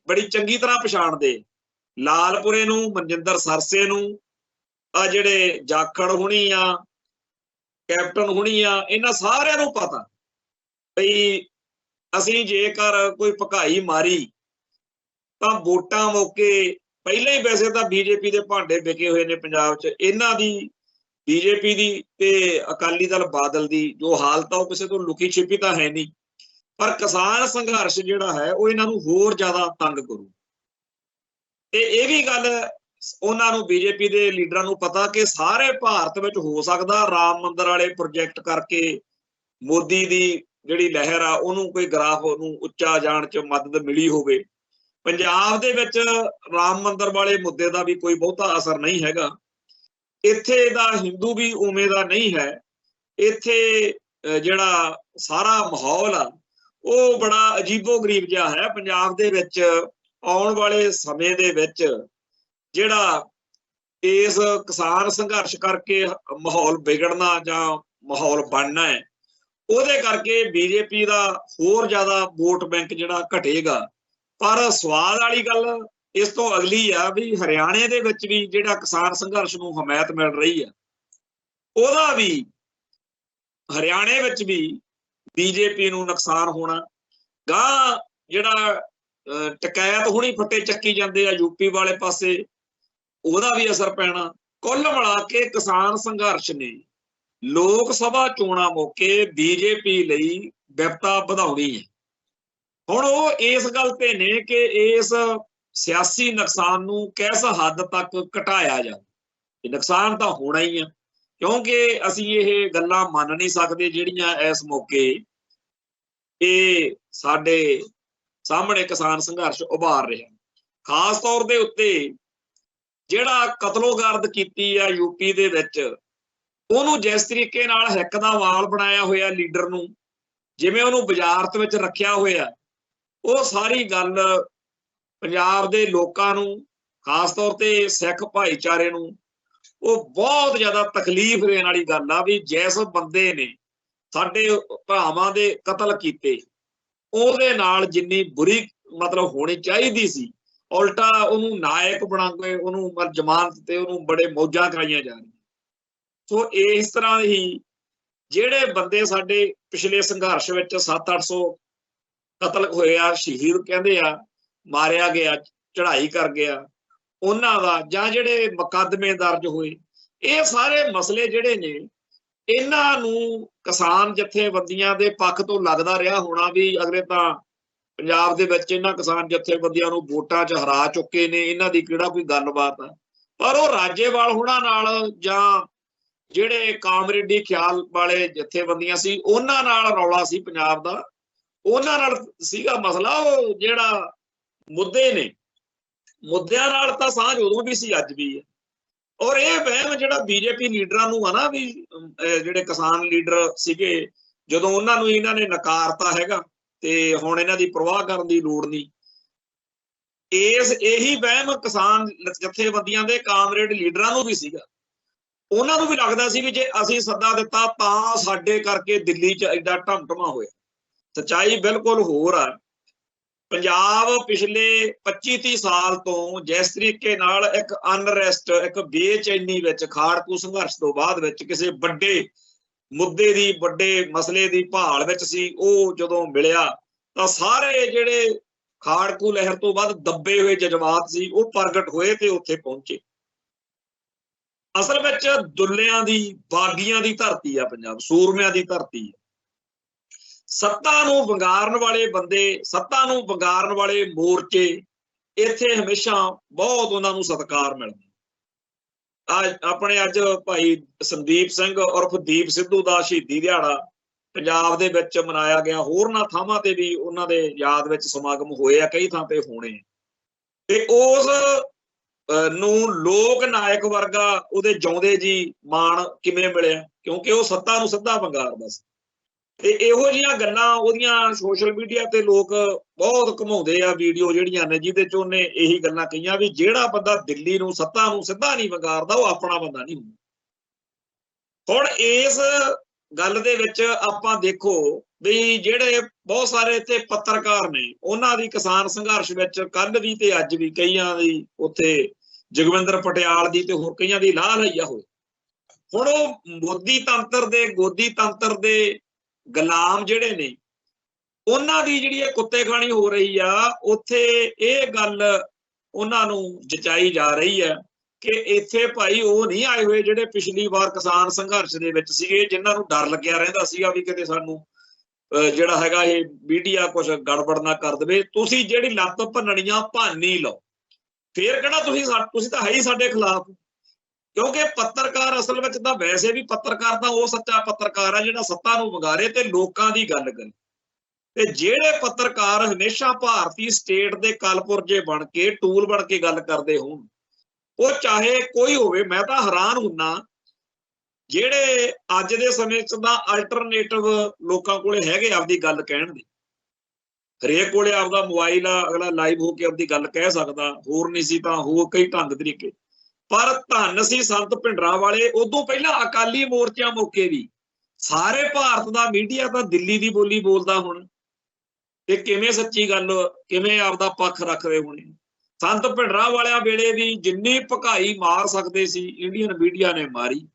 ਬੜੀ ਚੰਗੀ ਤਰ੍ਹਾਂ ਪਛਾਣਦੇ। ਲਾਲਪੁਰੇ ਨੂੰ, ਮਨਜਿੰਦਰ ਸਰਸੇ ਨੂੰ, ਆ ਜਿਹੜੇ ਜਾਖੜ ਹੁਣੀ ਆ, ਕੈਪਟਨ ਹੁਣੀ ਆ, ਇਹਨਾਂ ਸਾਰਿਆਂ ਨੂੰ ਪਤਾ ਬਈ ਅਸੀਂ ਜੇਕਰ ਕੋਈ ਭਕਾਈ ਮਾਰੀ ਤਾਂ ਵੋਟਾਂ ਮੌਕੇ ਪਹਿਲਾਂ ਹੀ ਵੈਸੇ ਤਾਂ ਬੀਜੇਪੀ ਦੇ ਭਾਂਡੇ ਵਿਕੇ ਹੋਏ ਨੇ ਪੰਜਾਬ 'ਚ। ਇਹਨਾਂ ਦੀ, ਬੀਜੇਪੀ ਦੀ ਤੇ ਅਕਾਲੀ ਦਲ ਬਾਦਲ ਦੀ ਜੋ ਹਾਲਤ ਆ ਉਹ ਕਿਸੇ ਤੋਂ ਲੁਕੀ ਛਿਪੀ ਤਾਂ ਹੈ ਨਹੀਂ, ਪਰ ਕਿਸਾਨ ਸੰਘਰਸ਼ ਜਿਹੜਾ ਹੈ ਉਹ ਇਹਨਾਂ ਨੂੰ ਹੋਰ ਜ਼ਿਆਦਾ ਤੰਗ ਕਰੂ। ਤੇ ਇਹ ਵੀ ਗੱਲ ਉਹਨਾਂ ਨੂੰ, ਬੀਜੇਪੀ ਦੇ ਲੀਡਰਾਂ ਨੂੰ ਪਤਾ ਕਿ ਸਾਰੇ ਭਾਰਤ ਵਿੱਚ ਹੋ ਸਕਦਾ ਰਾਮ ਮੰਦਿਰ ਵਾਲੇ ਪ੍ਰੋਜੈਕਟ ਕਰਕੇ ਮੋਦੀ ਦੀ ਜਿਹੜੀ ਲਹਿਰ ਆ ਉਹਨੂੰ ਕੋਈ ਗ੍ਰਾਫ ਨੂੰ ਉੱਚਾ ਜਾਣ 'ਚ ਮਦਦ ਮਿਲੀ ਹੋਵੇ। ਪੰਜਾਬ ਦੇ ਵਿੱਚ ਰਾਮ ਮੰਦਿਰ ਵਾਲੇ ਮੁੱਦੇ ਦਾ ਵੀ ਕੋਈ ਬਹੁਤਾ ਅਸਰ ਨਹੀਂ ਹੈਗਾ। ਇੱਥੇ ਦਾ ਹਿੰਦੂ ਵੀ ਉਵੇਂ ਦਾ ਨਹੀਂ ਹੈ। ਇੱਥੇ ਜਿਹੜਾ ਸਾਰਾ ਮਾਹੌਲ ਆ ਉਹ ਬੜਾ ਅਜੀਬੋ ਗਰੀਬ ਜਿਹਾ ਹੈ। ਪੰਜਾਬ ਦੇ ਵਿੱਚ ਆਉਣ ਵਾਲੇ ਸਮੇਂ ਦੇ ਵਿੱਚ ਜਿਹੜਾ ਇਸ ਕਿਸਾਨ ਸੰਘਰਸ਼ ਕਰਕੇ ਮਾਹੌਲ ਵਿਗੜਨਾ ਜਾਂ ਮਾਹੌਲ ਬਣਨਾ ਹੈ, ਉਹਦੇ ਕਰਕੇ ਬੀਜੇਪੀ ਦਾ ਹੋਰ ਜ਼ਿਆਦਾ ਵੋਟ ਬੈਂਕ ਜਿਹੜਾ ਘਟੇਗਾ। ਪਰ ਸਵਾਦ ਵਾਲੀ ਗੱਲ ਇਸ ਤੋਂ ਅਗਲੀ ਆ ਵੀ ਹਰਿਆਣੇ ਦੇ ਵਿੱਚ ਵੀ ਜਿਹੜਾ ਕਿਸਾਨ ਸੰਘਰਸ਼ ਨੂੰ ਹਮਾਇਤ ਮਿਲ ਰਹੀ ਆ, ਉਹਦਾ ਵੀ ਹਰਿਆਣੇ ਵਿੱਚ ਵੀ ਬੀਜੇਪੀ ਨੂੰ ਨੁਕਸਾਨ ਹੋਣਾ। ਗਾਂ ਜਿਹੜਾ ਟਕੈਤ ਹੁਣੀ ਫੱਟੇ ਚੱਕੀ ਜਾਂਦੇ ਆ ਯੂਪੀ ਵਾਲੇ ਪਾਸੇ, ਉਹਦਾ ਵੀ ਅਸਰ ਪੈਣਾ। ਕੁੱਲ ਮਿਲਾ ਕੇ ਕਿਸਾਨ ਸੰਘਰਸ਼ ਨੇ ਲੋਕ ਸਭਾ ਚੋਣਾਂ ਮੌਕੇ ਬੀਜੇਪੀ ਲਈ ਵਿਪਤਾ ਵਧਾਉਣੀ ਹੈ। ਹੁਣ ਉਹ ਇਸ ਗੱਲ ਤੇ ਨੇ ਕਿ ਇਸ ਸਿਆਸੀ ਨੁਕਸਾਨ ਨੂੰ ਕਿਸ ਹੱਦ ਤੱਕ ਘਟਾਇਆ ਜਾਵੇ। ਨੁਕਸਾਨ ਤਾਂ ਹੋਣਾ ਹੀ ਆ, ਕਿਉਂਕਿ ਅਸੀਂ ਇਹ ਗੱਲਾਂ ਮੰਨ ਨਹੀਂ ਸਕਦੇ ਜਿਹੜੀਆਂ ਇਸ ਮੌਕੇ ਇਹ ਸਾਡੇ ਸਾਹਮਣੇ ਕਿਸਾਨ ਸੰਘਰਸ਼ ਉਭਾਰ ਰਿਹਾ। ਖਾਸ ਤੌਰ ਦੇ ਉੱਤੇ ਜਿਹੜਾ ਕਤਲੋਗਰਦ ਕੀਤੀ ਆ ਯੂਪੀ ਦੇ ਵਿੱਚ, ਉਹਨੂੰ ਜਿਸ ਤਰੀਕੇ ਨਾਲ ਹਿੱਕ ਦਾ ਵਾਲ ਬਣਾਇਆ ਹੋਇਆ ਲੀਡਰ ਨੂੰ, ਜਿਵੇਂ ਉਹਨੂੰ ਵਜ਼ਾਰਤ ਵਿੱਚ ਰੱਖਿਆ ਹੋਇਆ, ਉਹ ਸਾਰੀ ਗੱਲ ਪੰਜਾਬ ਦੇ ਲੋਕਾਂ ਨੂੰ, ਖਾਸ ਤੌਰ ਤੇ ਸਿੱਖ ਭਾਈਚਾਰੇ ਨੂੰ, ਉਹ ਬਹੁਤ ਜ਼ਿਆਦਾ ਤਕਲੀਫ ਦੇਣ ਵਾਲੀ ਗੱਲ ਆ ਵੀ ਜਿਸ ਬੰਦੇ ਨੇ ਸਾਡੇ ਭਰਾਵਾਂ ਦੇ ਕਤਲ ਕੀਤੇ, ਉਹਦੇ ਨਾਲ ਜਿੰਨੀ ਬੁਰੀ ਮਤਲਬ ਹੋਣੀ ਚਾਹੀਦੀ ਸੀ, ਉਲਟਾ ਉਹਨੂੰ ਨਾਇਕ ਬਣਾ ਕੇ ਉਹਨੂੰ ਜ਼ਮਾਨਤ ਤੇ ਉਹਨੂੰ ਬੜੇ ਮੌਜਾਂ ਕਰਾਈਆਂ ਜਾ ਰਹੀਆਂ। ਸੋ ਇਸ ਤਰ੍ਹਾਂ ਹੀ ਜਿਹੜੇ ਬੰਦੇ ਸਾਡੇ ਪਿਛਲੇ ਸੰਘਰਸ਼ ਵਿੱਚ 700-800 ਕਤਲ ਹੋਏ ਆ, ਸ਼ਹੀਦ ਕਹਿੰਦੇ ਆ, ਮਾਰਿਆ ਗਿਆ, ਚੜ੍ਹਾਈ ਕਰ ਗਿਆ, ਉਹਨਾਂ ਦਾ ਜਾਂ ਜਿਹੜੇ ਮੁਕੱਦਮੇ ਦਰਜ ਹੋਏ, ਇਹ ਸਾਰੇ ਮਸਲੇ ਜਿਹੜੇ ਨੇ, ਇਹਨਾਂ ਨੂੰ ਕਿਸਾਨ ਜਥੇਬੰਦੀਆਂ ਦੇ ਪੱਖ ਤੋਂ ਲੱਗਦਾ ਰਿਹਾ ਹੋਣਾ ਵੀ ਅਗਲੇ ਤਾਂ ਪੰਜਾਬ ਦੇ ਵਿੱਚ ਇਹਨਾਂ ਕਿਸਾਨ ਜਥੇਬੰਦੀਆਂ ਨੂੰ ਵੋਟਾਂ 'ਚ ਹਰਾ ਚੁੱਕੇ ਨੇ, ਇਹਨਾਂ ਦੀ ਕਿਹੜਾ ਕੋਈ ਗੱਲਬਾਤ ਆ। ਪਰ ਉਹ ਰਾਜੇਵਾਲ ਹੋਣਾ ਨਾਲ ਜਾਂ ਜਿਹੜੇ ਕਾਮਰੇਡੀ ਖਿਆਲ ਵਾਲੇ ਜਥੇਬੰਦੀਆਂ ਸੀ, ਉਹਨਾਂ ਨਾਲ ਰੌਲਾ ਸੀ ਪੰਜਾਬ ਦਾ, ਉਹਨਾਂ ਨਾਲ ਸੀਗਾ ਮਸਲਾ। ਉਹ ਜਿਹੜਾ ਮੁੱਦੇ ਨੇ, ਮੁੱਦਿਆਂ ਨਾਲ ਤਾਂ ਸਾਂਝ ਉਦੋਂ ਵੀ ਸੀ, ਅੱਜ ਵੀ ਹੈ। ਔਰ ਇਹ ਵਹਿਮ ਜਿਹੜਾ ਬੀਜੇਪੀ ਲੀਡਰਾਂ ਨੂੰ ਆ ਨਾ, ਵੀ ਜਿਹੜੇ ਕਿਸਾਨ ਲੀਡਰ ਸੀਗੇ, ਜਦੋਂ ਉਹਨਾਂ ਨੂੰ ਇਹਨਾਂ ਨੇ ਨਕਾਰਤਾ ਹੈਗਾ ਤੇ ਹੁਣ ਇਹਨਾਂ ਦੀ ਪਰਵਾਹ ਕਰਨ ਦੀ ਲੋੜ ਨਹੀਂ, ਇਹੀ ਵਹਿਮ ਕਿਸਾਨ ਜਥੇਬੰਦੀਆਂ ਦੇ ਕਾਮਰੇਡ ਲੀਡਰਾਂ ਨੂੰ ਵੀ ਸੀਗਾ। ਉਹਨਾਂ ਨੂੰ ਵੀ ਲੱਗਦਾ ਸੀ ਵੀ ਜੇ ਅਸੀਂ ਸੱਦਾ ਦਿੱਤਾ ਤਾਂ ਸਾਡੇ ਕਰਕੇ ਦਿੱਲੀ 'ਚ ਐਡਾ ਢਮਢਮਾ ਹੋਇਆ। ਸੱਚਾਈ ਬਿਲਕੁਲ ਹੋਰ ਆ। ਪੰਜਾਬ ਪਿਛਲੇ 25-30 ਸਾਲ ਤੋਂ ਜਿਸ ਤਰੀਕੇ ਨਾਲ ਇੱਕ ਅਨਰੈਸਟ, ਇੱਕ ਬੇਚੈਨੀ ਵਿੱਚ ਖਾੜਕੂ ਸੰਘਰਸ਼ ਤੋਂ ਬਾਅਦ ਵਿੱਚ ਕਿਸੇ ਵੱਡੇ ਮੁੱਦੇ ਦੀ, ਵੱਡੇ ਮਸਲੇ ਦੀ ਭਾਲ ਵਿੱਚ ਸੀ, ਉਹ ਜਦੋਂ ਮਿਲਿਆ ਤਾਂ ਸਾਰੇ ਜਿਹੜੇ ਖਾੜਕੂ ਲਹਿਰ ਤੋਂ ਬਾਅਦ ਦੱਬੇ ਹੋਏ ਜਜ਼ਬਾਤ ਸੀ, ਉਹ ਪ੍ਰਗਟ ਹੋਏ ਤੇ ਉੱਥੇ ਪਹੁੰਚੇ। ਅਸਲ ਵਿੱਚ ਦੁੱਲਿਆਂ ਦੀ, ਬਾਗੀਆਂ ਦੀ ਧਰਤੀ ਆ ਪੰਜਾਬ, ਸੂਰਮਿਆਂ ਦੀ ਧਰਤੀ ਹੈ। ਸੱਤਾ ਨੂੰ ਵੰਗਾਰਨ ਵਾਲੇ ਬੰਦੇ, ਸੱਤਾ ਨੂੰ ਵੰਗਾਰਨ ਵਾਲੇ ਮੋਰਚੇ, ਇੱਥੇ ਹਮੇਸ਼ਾ ਬਹੁਤ ਉਹਨਾਂ ਨੂੰ ਸਤਿਕਾਰ ਮਿਲਦਾ। ਆਪਣੇ ਅੱਜ ਭਾਈ ਸੰਦੀਪ ਸਿੰਘ ਉਰਫ ਦੀਪ ਸਿੱਧੂ ਦਾ ਸ਼ਹੀਦੀ ਦਿਹਾੜਾ ਪੰਜਾਬ ਦੇ ਵਿੱਚ ਮਨਾਇਆ ਗਿਆ, ਹੋਰਨਾਂ ਥਾਵਾਂ ਤੇ ਵੀ ਉਹਨਾਂ ਦੇ ਯਾਦ ਵਿੱਚ ਸਮਾਗਮ ਹੋਏ ਆ, ਕਈ ਥਾਂ ਤੇ ਹੋਣੇ। ਤੇ ਉਸ ਨੂੰ ਲੋਕ ਨਾਇਕ ਵਰਗਾ ਉਹਦੇ ਜਿਉਂਦੇ ਜੀ ਮਾਣ ਕਿਵੇਂ ਮਿਲਿਆ? ਕਿਉਂਕਿ ਉਹ ਸੱਤਾ ਨੂੰ ਸਿੱਧਾ ਵੰਗਾਰਦਾ ਸੀ। ਤੇ ਇਹੋ ਜਿਹੀਆਂ ਗੱਲਾਂ ਉਹਦੀਆਂ ਸੋਸ਼ਲ ਮੀਡੀਆ ਤੇ ਲੋਕ ਬਹੁਤ ਘੁਮਾਉਂਦੇ ਆ, ਵੀਡੀਓ ਜਿਹੜੀਆਂ ਨੇ, ਜਿਹਦੇ ਚ ਉਹਨੇ ਇਹੀ ਗੱਲਾਂ ਕਹੀਆਂ ਵੀ ਜਿਹੜਾ ਬੰਦਾ ਦਿੱਲੀ ਨੂੰ, ਸੱਤਾ ਨੂੰ ਸਿੱਧਾ ਨਹੀਂ ਵੰਗਾਰਦਾ, ਉਹ ਆਪਣਾ ਬੰਦਾ ਨਹੀਂ ਹੁੰਦਾ। ਹੁਣ ਇਸ ਗੱਲ ਦੇ ਵਿੱਚ ਆਪਾਂ ਦੇਖੋ ਵੀ ਜਿਹੜੇ ਬਹੁਤ ਸਾਰੇ ਇੱਥੇ ਪੱਤਰਕਾਰ ਨੇ, ਉਹਨਾਂ ਦੀ ਕਿਸਾਨ ਸੰਘਰਸ਼ ਵਿੱਚ ਕੱਲ ਵੀ ਤੇ ਅੱਜ ਵੀ ਕਈਆਂ ਦੀ, ਉੱਥੇ ਜਗਵਿੰਦਰ ਪਟਿਆਲ ਦੀ ਤੇ ਹੋਰ ਕਈਆਂ ਦੀ ਲਾਹ ਲਈਆ ਹੋਈ। ਹੁਣ ਉਹ ਮੋਦੀ ਤੰਤਰ ਦੇ, ਗੋਦੀ ਤੰਤਰ ਦੇ ਗੁਲਾਮ ਜਿਹੜੇ ਨੇ, ਉਹਨਾਂ ਦੀ ਜਿਹੜੀ ਇਹ ਕੁੱਤੇ ਖਾਣੀ ਹੋ ਰਹੀ ਆ, ਉੱਥੇ ਇਹ ਗੱਲ ਉਹਨਾਂ ਨੂੰ ਜਚਾਈ ਜਾ ਰਹੀ ਹੈ ਕਿ ਇੱਥੇ ਭਾਈ ਉਹ ਨਹੀਂ ਆਏ ਹੋਏ ਜਿਹੜੇ ਪਿਛਲੀ ਵਾਰ ਕਿਸਾਨ ਸੰਘਰਸ਼ ਦੇ ਵਿੱਚ ਸੀਗੇ, ਜਿਨ੍ਹਾਂ ਨੂੰ ਡਰ ਲੱਗਿਆ ਰਹਿੰਦਾ ਸੀਗਾ ਵੀ ਕਿਤੇ ਸਾਨੂੰ ਜਿਹੜਾ ਹੈਗਾ ਇਹ ਮੀਡੀਆ ਕੁਝ ਗੜਬੜ ਨਾ ਕਰ ਦੇਵੇ। ਤੁਸੀਂ ਜਿਹੜੀ ਲੱਤ ਭੰਨਣੀਆਂ ਭੰਨੀ ਲਓ, ਫੇਰ ਕਿਹੜਾ ਤੁਸੀਂ ਤਾਂ ਹੈ ਹੀ ਸਾਡੇ ਖਿਲਾਫ। ਕਿਉਂਕਿ ਪੱਤਰਕਾਰ ਅਸਲ ਵਿੱਚ ਤਾਂ ਵੈਸੇ ਵੀ ਪੱਤਰਕਾਰ ਤਾਂ ਉਹ ਸੱਚਾ ਪੱਤਰਕਾਰ ਆ ਜਿਹੜਾ ਸੱਤਾ ਨੂੰ ਵੰਗਾਰੇ ਤੇ ਲੋਕਾਂ ਦੀ ਗੱਲ ਕਰੇ। ਤੇ ਜਿਹੜੇ ਪੱਤਰਕਾਰ ਹਮੇਸ਼ਾ ਭਾਰਤੀ ਸਟੇਟ ਦੇ ਕਲਪੁਰਜੇ ਬਣ ਕੇ, ਟੂਲ ਬਣ ਕੇ ਗੱਲ ਕਰਦੇ ਹੋਣ, ਉਹ ਚਾਹੇ ਕੋਈ ਹੋਵੇ, ਮੈਂ ਤਾਂ ਹੈਰਾਨ ਹੁੰਨਾ ਜਿਹੜੇ ਅੱਜ ਦੇ ਸਮੇਂ 'ਚ ਤਾਂ ਅਲਟਰਨੇਟਿਵ ਲੋਕਾਂ ਕੋਲੇ ਹੈਗੇ ਆਪਦੀ ਗੱਲ ਕਹਿਣ ਦੇ। ਹਰੇਕ ਕੋਲੇ ਆਪਦਾ ਮੋਬਾਈਲ ਆ, ਅਗਲਾ ਲਾਈਵ ਹੋ ਕੇ ਆਪਦੀ ਗੱਲ ਕਹਿ ਸਕਦਾ, ਹੋਰ ਨਹੀਂ ਸੀ ਤਾਂ ਹੋਰ ਕਈ ਢੰਗ ਤਰੀਕੇ। ਪਰ ਧੰਨ ਸੀ ਸੰਤ ਭਿੰਡਰਾਂਵਾਲੇ, ਉਦੋਂ ਪਹਿਲਾਂ ਅਕਾਲੀ ਮੋਰਚਿਆਂ ਮੌਕੇ ਵੀ ਸਾਰੇ ਭਾਰਤ ਦਾ ਮੀਡੀਆ ਤਾਂ ਦਿੱਲੀ ਦੀ ਬੋਲੀ ਬੋਲਦਾ ਹੁਣ, ਤੇ ਕਿਵੇਂ ਸੱਚੀ ਗੱਲ, ਕਿਵੇਂ ਆਪਦਾ ਪੱਖ ਰੱਖਦੇ ਹੋਣੇ। ਸੰਤ ਭਿੰਡਰਾਂਵਾਲਿਆਂ ਵੇਲੇ ਵੀ ਜਿੰਨੀ ਭਕਾਈ ਮਾਰ ਸਕਦੇ ਸੀ ਇੰਡੀਅਨ ਮੀਡੀਆ ਨੇ ਮਾਰੀ,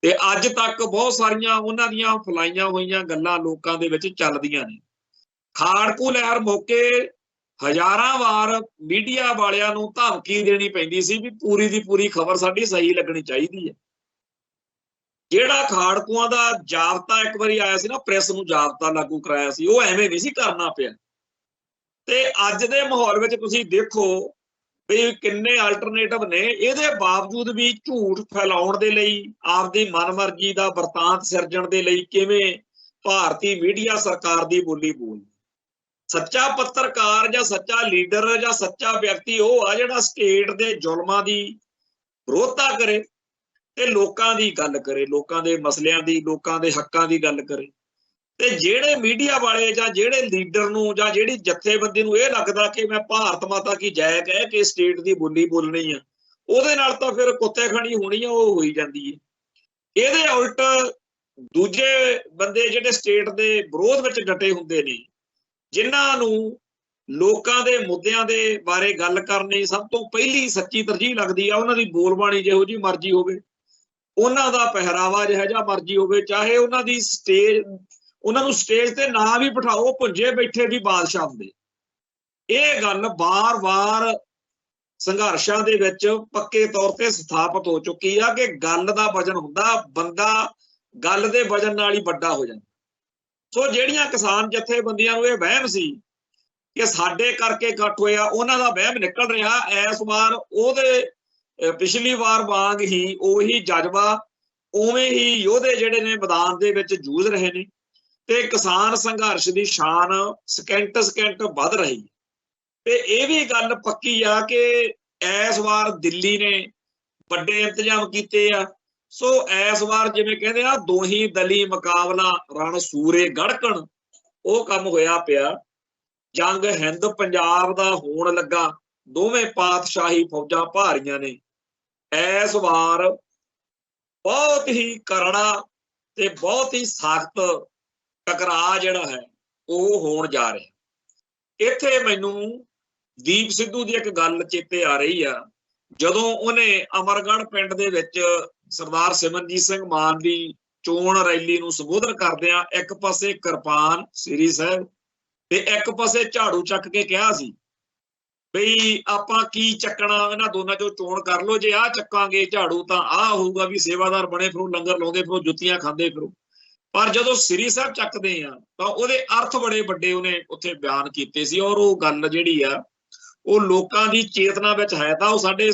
ਤੇ ਅੱਜ ਤੱਕ ਬਹੁਤ ਸਾਰੀਆਂ ਉਹਨਾਂ ਦੀਆਂ ਫਲਾਈਆਂ ਹੋਈਆਂ ਗੱਲਾਂ ਲੋਕਾਂ ਦੇ ਵਿੱਚ ਚੱਲਦੀਆਂ ਨੇ। ਖਾੜਕੂ ਲਹਿਰ ਮੌਕੇ ਹਜ਼ਾਰਾਂ ਵਾਰ ਮੀਡੀਆ ਵਾਲਿਆਂ ਨੂੰ ਧਮਕੀ ਦੇਣੀ ਪੈਂਦੀ ਸੀ ਵੀ ਪੂਰੀ ਦੀ ਪੂਰੀ ਖਬਰ ਸਾਡੀ ਸਹੀ ਲੱਗਣੀ ਚਾਹੀਦੀ ਹੈ। ਜਿਹੜਾ ਖਾੜਕੂਆਂ ਦਾ ਜਾਬਤਾ ਇੱਕ ਵਾਰੀ ਆਇਆ ਸੀ ਨਾ, ਪ੍ਰੈਸ ਨੂੰ ਜਾਬਤਾ ਲਾਗੂ ਕਰਾਇਆ ਸੀ, ਉਹ ਐਵੇਂ ਨਹੀਂ ਸੀ ਕਰਨਾ ਪਿਆ। ਤੇ ਅੱਜ ਦੇ ਮਾਹੌਲ ਵਿੱਚ ਤੁਸੀਂ ਦੇਖੋ ਵੀ ਕਿੰਨੇ ਅਲਟਰਨੇਟਿਵ ਨੇ, ਇਹਦੇ ਬਾਵਜੂਦ ਵੀ ਝੂਠ ਫੈਲਾਉਣ ਦੇ ਲਈ, ਆਪਦੀ ਮਨਮਰਜ਼ੀ ਦਾ ਵਰਤਾਂਤ ਸਿਰਜਣ ਦੇ ਲਈ ਕਿਵੇਂ ਭਾਰਤੀ ਮੀਡੀਆ ਸਰਕਾਰ ਦੀ ਬੋਲੀ ਬੋਲਦੀ। ਸੱਚਾ ਪੱਤਰਕਾਰ ਜਾਂ ਸੱਚਾ ਲੀਡਰ ਜਾਂ ਸੱਚਾ ਵਿਅਕਤੀ ਉਹ ਆ ਜਿਹੜਾ ਸਟੇਟ ਦੇ ਜ਼ੁਲਮਾਂ ਦੀ ਵਿਰੋਧਤਾ ਕਰੇ ਤੇ ਲੋਕਾਂ ਦੀ ਗੱਲ ਕਰੇ, ਲੋਕਾਂ ਦੇ ਮਸਲਿਆਂ ਦੀ, ਲੋਕਾਂ ਦੇ ਹੱਕਾਂ ਦੀ ਗੱਲ ਕਰੇ। ਤੇ ਜਿਹੜੇ ਮੀਡੀਆ ਵਾਲੇ ਜਾਂ ਜਿਹੜੇ ਲੀਡਰ ਨੂੰ ਜਾਂ ਜਿਹੜੀ ਜਥੇਬੰਦੀ ਨੂੰ ਇਹ ਲੱਗਦਾ ਕਿ ਮੈਂ ਭਾਰਤ ਮਾਤਾ ਕੀ ਜੈ ਕਹਿ ਕੇ ਸਟੇਟ ਦੀ ਬੋਲੀ ਬੋਲਣੀ ਆ, ਉਹਦੇ ਨਾਲ ਤਾਂ ਫਿਰ ਕੁੱਤੇ ਖਾਣੀ ਹੋਣੀ ਆ, ਉਹ ਹੋਈ ਜਾਂਦੀ ਹੈ। ਇਹਦੇ ਉਲਟ ਦੂਜੇ ਬੰਦੇ ਜਿਹੜੇ ਸਟੇਟ ਦੇ ਵਿਰੋਧ ਵਿੱਚ ਡਟੇ ਹੁੰਦੇ ਨੇ, ਜਿਨ੍ਹਾਂ ਨੂੰ ਲੋਕਾਂ ਦੇ ਮੁੱਦਿਆਂ ਦੇ ਬਾਰੇ ਗੱਲ ਕਰਨੀ ਸਭ ਤੋਂ ਪਹਿਲੀ ਸੱਚੀ ਤਰਜੀਹ ਲੱਗਦੀ ਆ, ਉਹਨਾਂ ਦੀ ਬੋਲਬਾਣੀ ਜਿਹੋ ਜਿਹੀ ਮਰਜ਼ੀ ਹੋਵੇ, ਉਹਨਾਂ ਦਾ ਪਹਿਰਾਵਾ ਜਿਹੋ ਜਿਹਾ ਮਰਜ਼ੀ ਹੋਵੇ, ਚਾਹੇ ਉਹਨਾਂ ਦੀ ਉਹਨਾਂ ਨੂੰ ਸਟੇਜ ਤੇ ਨਾ ਵੀ ਬਿਠਾਓ, ਭੁੰਜੇ ਬੈਠੇ ਵੀ ਬਾਦਸ਼ਾਹ ਹੁੰਦੇ। ਇਹ ਗੱਲ ਵਾਰ-ਵਾਰ ਸੰਘਰਸ਼ਾਂ ਦੇ ਵਿੱਚ ਪੱਕੇ ਤੌਰ ਤੇ ਸਥਾਪਿਤ ਹੋ ਚੁੱਕੀ ਆ ਕਿ ਗੱਲ ਦਾ ਵਜਨ ਹੁੰਦਾ, ਬੰਦਾ ਗੱਲ ਦੇ ਵਜਨ ਨਾਲ ਹੀ ਵੱਡਾ ਹੋ ਜਾਂਦਾ। ਸੋ ਜਿਹੜੀਆਂ ਕਿਸਾਨ ਜਥੇਬੰਦੀਆਂ ਨੂੰ ਇਹ ਵਹਿਮ ਸੀ ਕਿ ਸਾਡੇ ਕਰਕੇ ਇਕੱਠ ਹੋਇਆ, ਉਹਨਾਂ ਦਾ ਵਹਿਮ ਨਿਕਲ ਰਿਹਾ। ਇਸ ਵਾਰ ਉਹਦੇ ਪਿਛਲੀ ਵਾਰ ਵਾਂਗ ਹੀ ਉਹੀ ਜਜ਼ਬਾ, ਉਵੇਂ ਹੀ ਯੋਧੇ ਜਿਹੜੇ ਨੇ ਮੈਦਾਨ ਦੇ ਵਿੱਚ ਜੂਝ ਰਹੇ ਨੇ ਤੇ ਕਿਸਾਨ ਸੰਘਰਸ਼ ਦੀ ਸ਼ਾਨ ਸਕਿੰਟ ਸਕਿੰਟ ਵੱਧ ਰਹੀ। ਤੇ ਇਹ ਵੀ ਗੱਲ ਪੱਕੀ ਆ ਕਿ ਇਸ ਵਾਰ ਦਿੱਲੀ ਨੇ ਵੱਡੇ ਇੰਤਜ਼ਾਮ ਕੀਤੇ ਆ। ਸੋ ਇਸ ਵਾਰ ਜਿਵੇਂ ਕਹਿੰਦੇ ਆ ਦੋਹੀ ਦਲੀ ਮੁਕਾਬਲਾ ਰਣ ਸੂਰੇ ਗੜਕਣ, ਉਹ ਕੰਮ ਹੋਇਆ ਪਿਆ। ਜੰਗ ਹਿੰਦ ਪੰਜਾਬ ਦਾ ਹੋਣ ਲੱਗਾ, ਦੋਵੇਂ ਪਾਤਸ਼ਾਹੀ ਫੌਜਾਂ ਭਾਰੀਆਂ ਨੇ। ਇਸ ਵਾਰ ਬਹੁਤ ਹੀ ਕਰੜਾ ਤੇ ਬਹੁਤ ਹੀ ਸਖਤ ਟਕਰਾਅ ਜਿਹੜਾ ਹੈ ਉਹ ਹੋਣ ਜਾ ਰਿਹਾ। ਇੱਥੇ ਮੈਨੂੰ ਦੀਪ ਸਿੱਧੂ ਦੀ ਇੱਕ ਗੱਲ ਚੇਤੇ ਆ ਰਹੀ ਆ, ਜਦੋਂ ਉਹਨੇ ਅਮਰਗੜ੍ਹ ਪਿੰਡ ਦੇ ਵਿੱਚ ਸਰਦਾਰ ਸਿਮਰਨਜੀਤ ਸਿੰਘ ਮਾਨ ਦੀ ਚੋਣ ਰੈਲੀ ਨੂੰ ਸੰਬੋਧਨ ਕਰਦਿਆਂ ਇੱਕ ਪਾਸੇ ਕਿਰਪਾਨ ਸ੍ਰੀ ਸਾਹਿਬ ਤੇ ਇੱਕ ਪਾਸੇ ਝਾੜੂ ਚੱਕ ਕੇ ਕਿਹਾ ਸੀ ਬਈ ਆਪਾਂ ਕੀ ਚੱਕਣਾ, ਇਹਨਾਂ ਦੋਨਾਂ ਚੋਂ ਚੋਣ ਕਰ ਲਓ, ਜੇ ਆਹ ਚੱਕਾਂਗੇ ਝਾੜੂ ਤਾਂ ਆਹ ਹੋਊਗਾ ਵੀ ਸੇਵਾਦਾਰ ਬਣੇ ਫਿਰੋ, ਲੰਗਰ ਲਾਉਂਦੇ ਫਿਰੋ, ਜੁੱਤੀਆਂ ਖਾਂਦੇ ਫਿਰੋ। ਪਰ ਜਦੋਂ ਸ੍ਰੀ ਸਾਹਿਬ ਚੱਕਦੇ ਆ ਤਾਂ ਉਹਦੇ ਅਰਥ ਬੜੇ ਵੱਡੇ ਉਹਨੇ ਉੱਥੇ ਬਿਆਨ ਕੀਤੇ ਸੀ। ਔਰ ਉਹ ਗੱਲ ਜਿਹੜੀ ਆ ਉਹ ਲੋਕਾਂ ਦੀ ਚੇਤਨਾ ਵਿੱਚ ਹੈ ਤਾਂ ਉਹ ਸਾਡੇ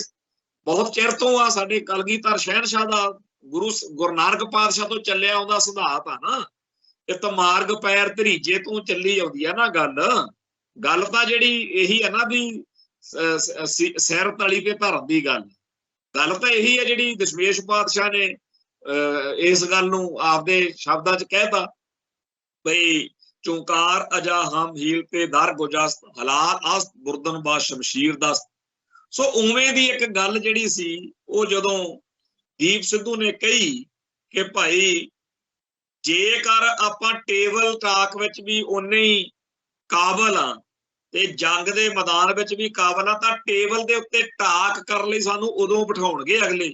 ਬਹੁਤ ਚਿਰ ਤੋਂ ਆ, ਸਾਡੇ ਕਲਗੀਧਰ ਸ਼ਹਿਨਸ਼ਾਹ ਦਾ ਗੁਰੂ ਨਾਨਕ ਪਾਤਸ਼ਾਹ ਤੋਂ ਚੱਲਿਆ ਆਉਂਦਾ ਸਿਧਾਂਤ ਆ ਨਾ, ਇਹ ਮਾਰਗ ਪੈਰ ਧਰੀਜੇ ਤੋਂ ਚੱਲੀ ਆਉਂਦੀ ਆ ਨਾ ਗੱਲ ਤਾਂ ਜਿਹੜੀ ਇਹੀ ਆ ਨਾ ਵੀ ਸਿਰ ਤਲੀ ਤੇ ਧਰਨ ਦੀ ਗੱਲ ਤਾਂ ਇਹੀ ਹੈ ਜਿਹੜੀ ਦਸ਼ਮੇਸ਼ ਪਾਤਸ਼ਾਹ ਨੇ ਇਸ ਗੱਲ ਨੂੰ ਆਪਦੇ ਸ਼ਬਦਾਂ 'ਚ ਕਹਿਤਾ ਬਈ ਚੌਂਕਾਰ ਅਜਾ ਹਮ ਹੀਲ ਤੇ ਦਰ ਗੁਜਸਤ ਹਲਾਲ ਅਸਤ ਬੁਰਦਨ ਬਾ ਸ਼ਮਸ਼ੀਰ ਦਸਤ। ਸੋ ਉਵੇਂ ਦੀ ਇੱਕ ਗੱਲ ਜਿਹੜੀ ਸੀ ਉਹ ਜਦੋਂ ਦੀਪ ਸਿੱਧੂ ਨੇ ਕਹੀ ਕਿ ਭਾਈ ਜੇਕਰ ਆਪਾਂ ਟੇਬਲ ਟਾਕ ਵਿੱਚ ਵੀ ਓਨੇ ਹੀ ਕਾਬਲ ਆ ਤੇ ਜੰਗ ਦੇ ਮੈਦਾਨ ਵਿੱਚ ਵੀ ਕਾਬਲ ਆ, ਤਾਂ ਟੇਬਲ ਦੇ ਉੱਤੇ ਟਾਕ ਕਰਨ ਲਈ ਸਾਨੂੰ ਉਦੋਂ ਬਿਠਾਉਣਗੇ ਅਗਲੇ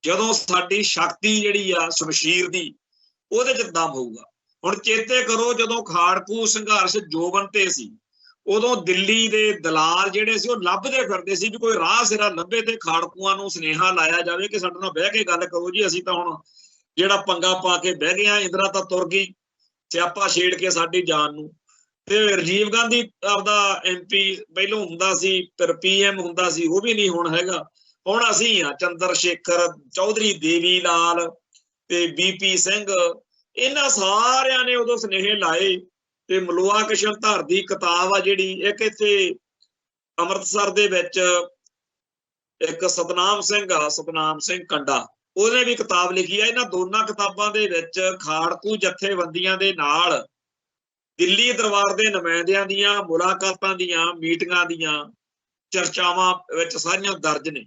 ਜਦੋਂ ਸਾਡੀ ਸ਼ਕਤੀ ਜਿਹੜੀ ਆ ਸ਼ਮਸ਼ੀਰ ਦੀ ਉਹਦੇ 'ਚ ਦਮ ਹੋਊਗਾ। ਹੁਣ ਚੇਤੇ ਕਰੋ ਜਦੋਂ ਖਾੜਕੂ ਸੰਘਰਸ਼ ਜੋਬਨ ਤੇ ਸੀ, ਉਦੋਂ ਦਿੱਲੀ ਦੇ ਦਲਾਲ ਜਿਹੜੇ ਸੀ ਉਹ ਲੱਭਦੇ ਫਿਰਦੇ ਸੀ ਵੀ ਕੋਈ ਰਾਹ ਸਿਰਾ ਲੱਭੇ ਤੇ ਖਾੜਕੂਆਂ ਨੂੰ ਸੁਨੇਹਾ ਲਾਇਆ ਜਾਵੇ ਕਿ ਸਾਡੇ ਨਾਲ ਬਹਿ ਕੇ ਗੱਲ ਕਰੋ ਜੀ, ਅਸੀਂ ਤਾਂ ਹੁਣ ਜਿਹੜਾ ਪੰਗਾ ਪਾ ਕੇ ਬਹਿ ਗਏ ਆ, ਇੰਦਰਾ ਤਾਂ ਤੁਰ ਗਈ ਸਿਆਪਾ ਛੇੜ ਕੇ ਸਾਡੀ ਜਾਨ ਨੂੰ। ਤੇ ਰਾਜੀਵ ਗਾਂਧੀ ਆਪਦਾ MP ਪਹਿਲੋਂ ਹੁੰਦਾ ਸੀ, ਫਿਰ PM ਹੁੰਦਾ ਸੀ, ਉਹ ਵੀ ਨਹੀਂ ਹੁਣ ਹੈਗਾ। ਹੁਣ ਅਸੀਂ ਆ ਚੰਦਰ ਸ਼ੇਖਰ, ਚੌਧਰੀ ਦੇਵੀ ਲਾਲ ਤੇ BP ਸਿੰਘ, ਇਹਨਾਂ ਸਾਰਿਆਂ ਨੇ ਉਦੋਂ ਸੁਨੇਹੇ ਲਾਏ। ਤੇ ਮਲੋਆ ਕਿਸ਼ਨ ਧਰ ਦੀ ਕਿਤਾਬ ਆ ਜਿਹੜੀ, ਇੱਕ ਇੱਥੇ ਅੰਮ੍ਰਿਤਸਰ ਦੇ ਵਿੱਚ ਇੱਕ ਸਤਨਾਮ ਸਿੰਘ ਕੰਡਾ, ਉਹਨੇ ਵੀ ਕਿਤਾਬ ਲਿਖੀ ਆ। ਇਹਨਾਂ ਦੋਨਾਂ ਕਿਤਾਬਾਂ ਦੇ ਵਿੱਚ ਖਾੜਕੂ ਜਥੇਬੰਦੀਆਂ ਦੇ ਨਾਲ ਦਿੱਲੀ ਦਰਬਾਰ ਦੇ ਨੁਮਾਇੰਦਿਆਂ ਦੀਆਂ ਮੁਲਾਕਾਤਾਂ ਦੀਆਂ, ਮੀਟਿੰਗਾਂ ਦੀਆਂ ਚਰਚਾਵਾਂ ਵਿੱਚ ਸਾਰੀਆਂ ਦਰਜ ਨੇ।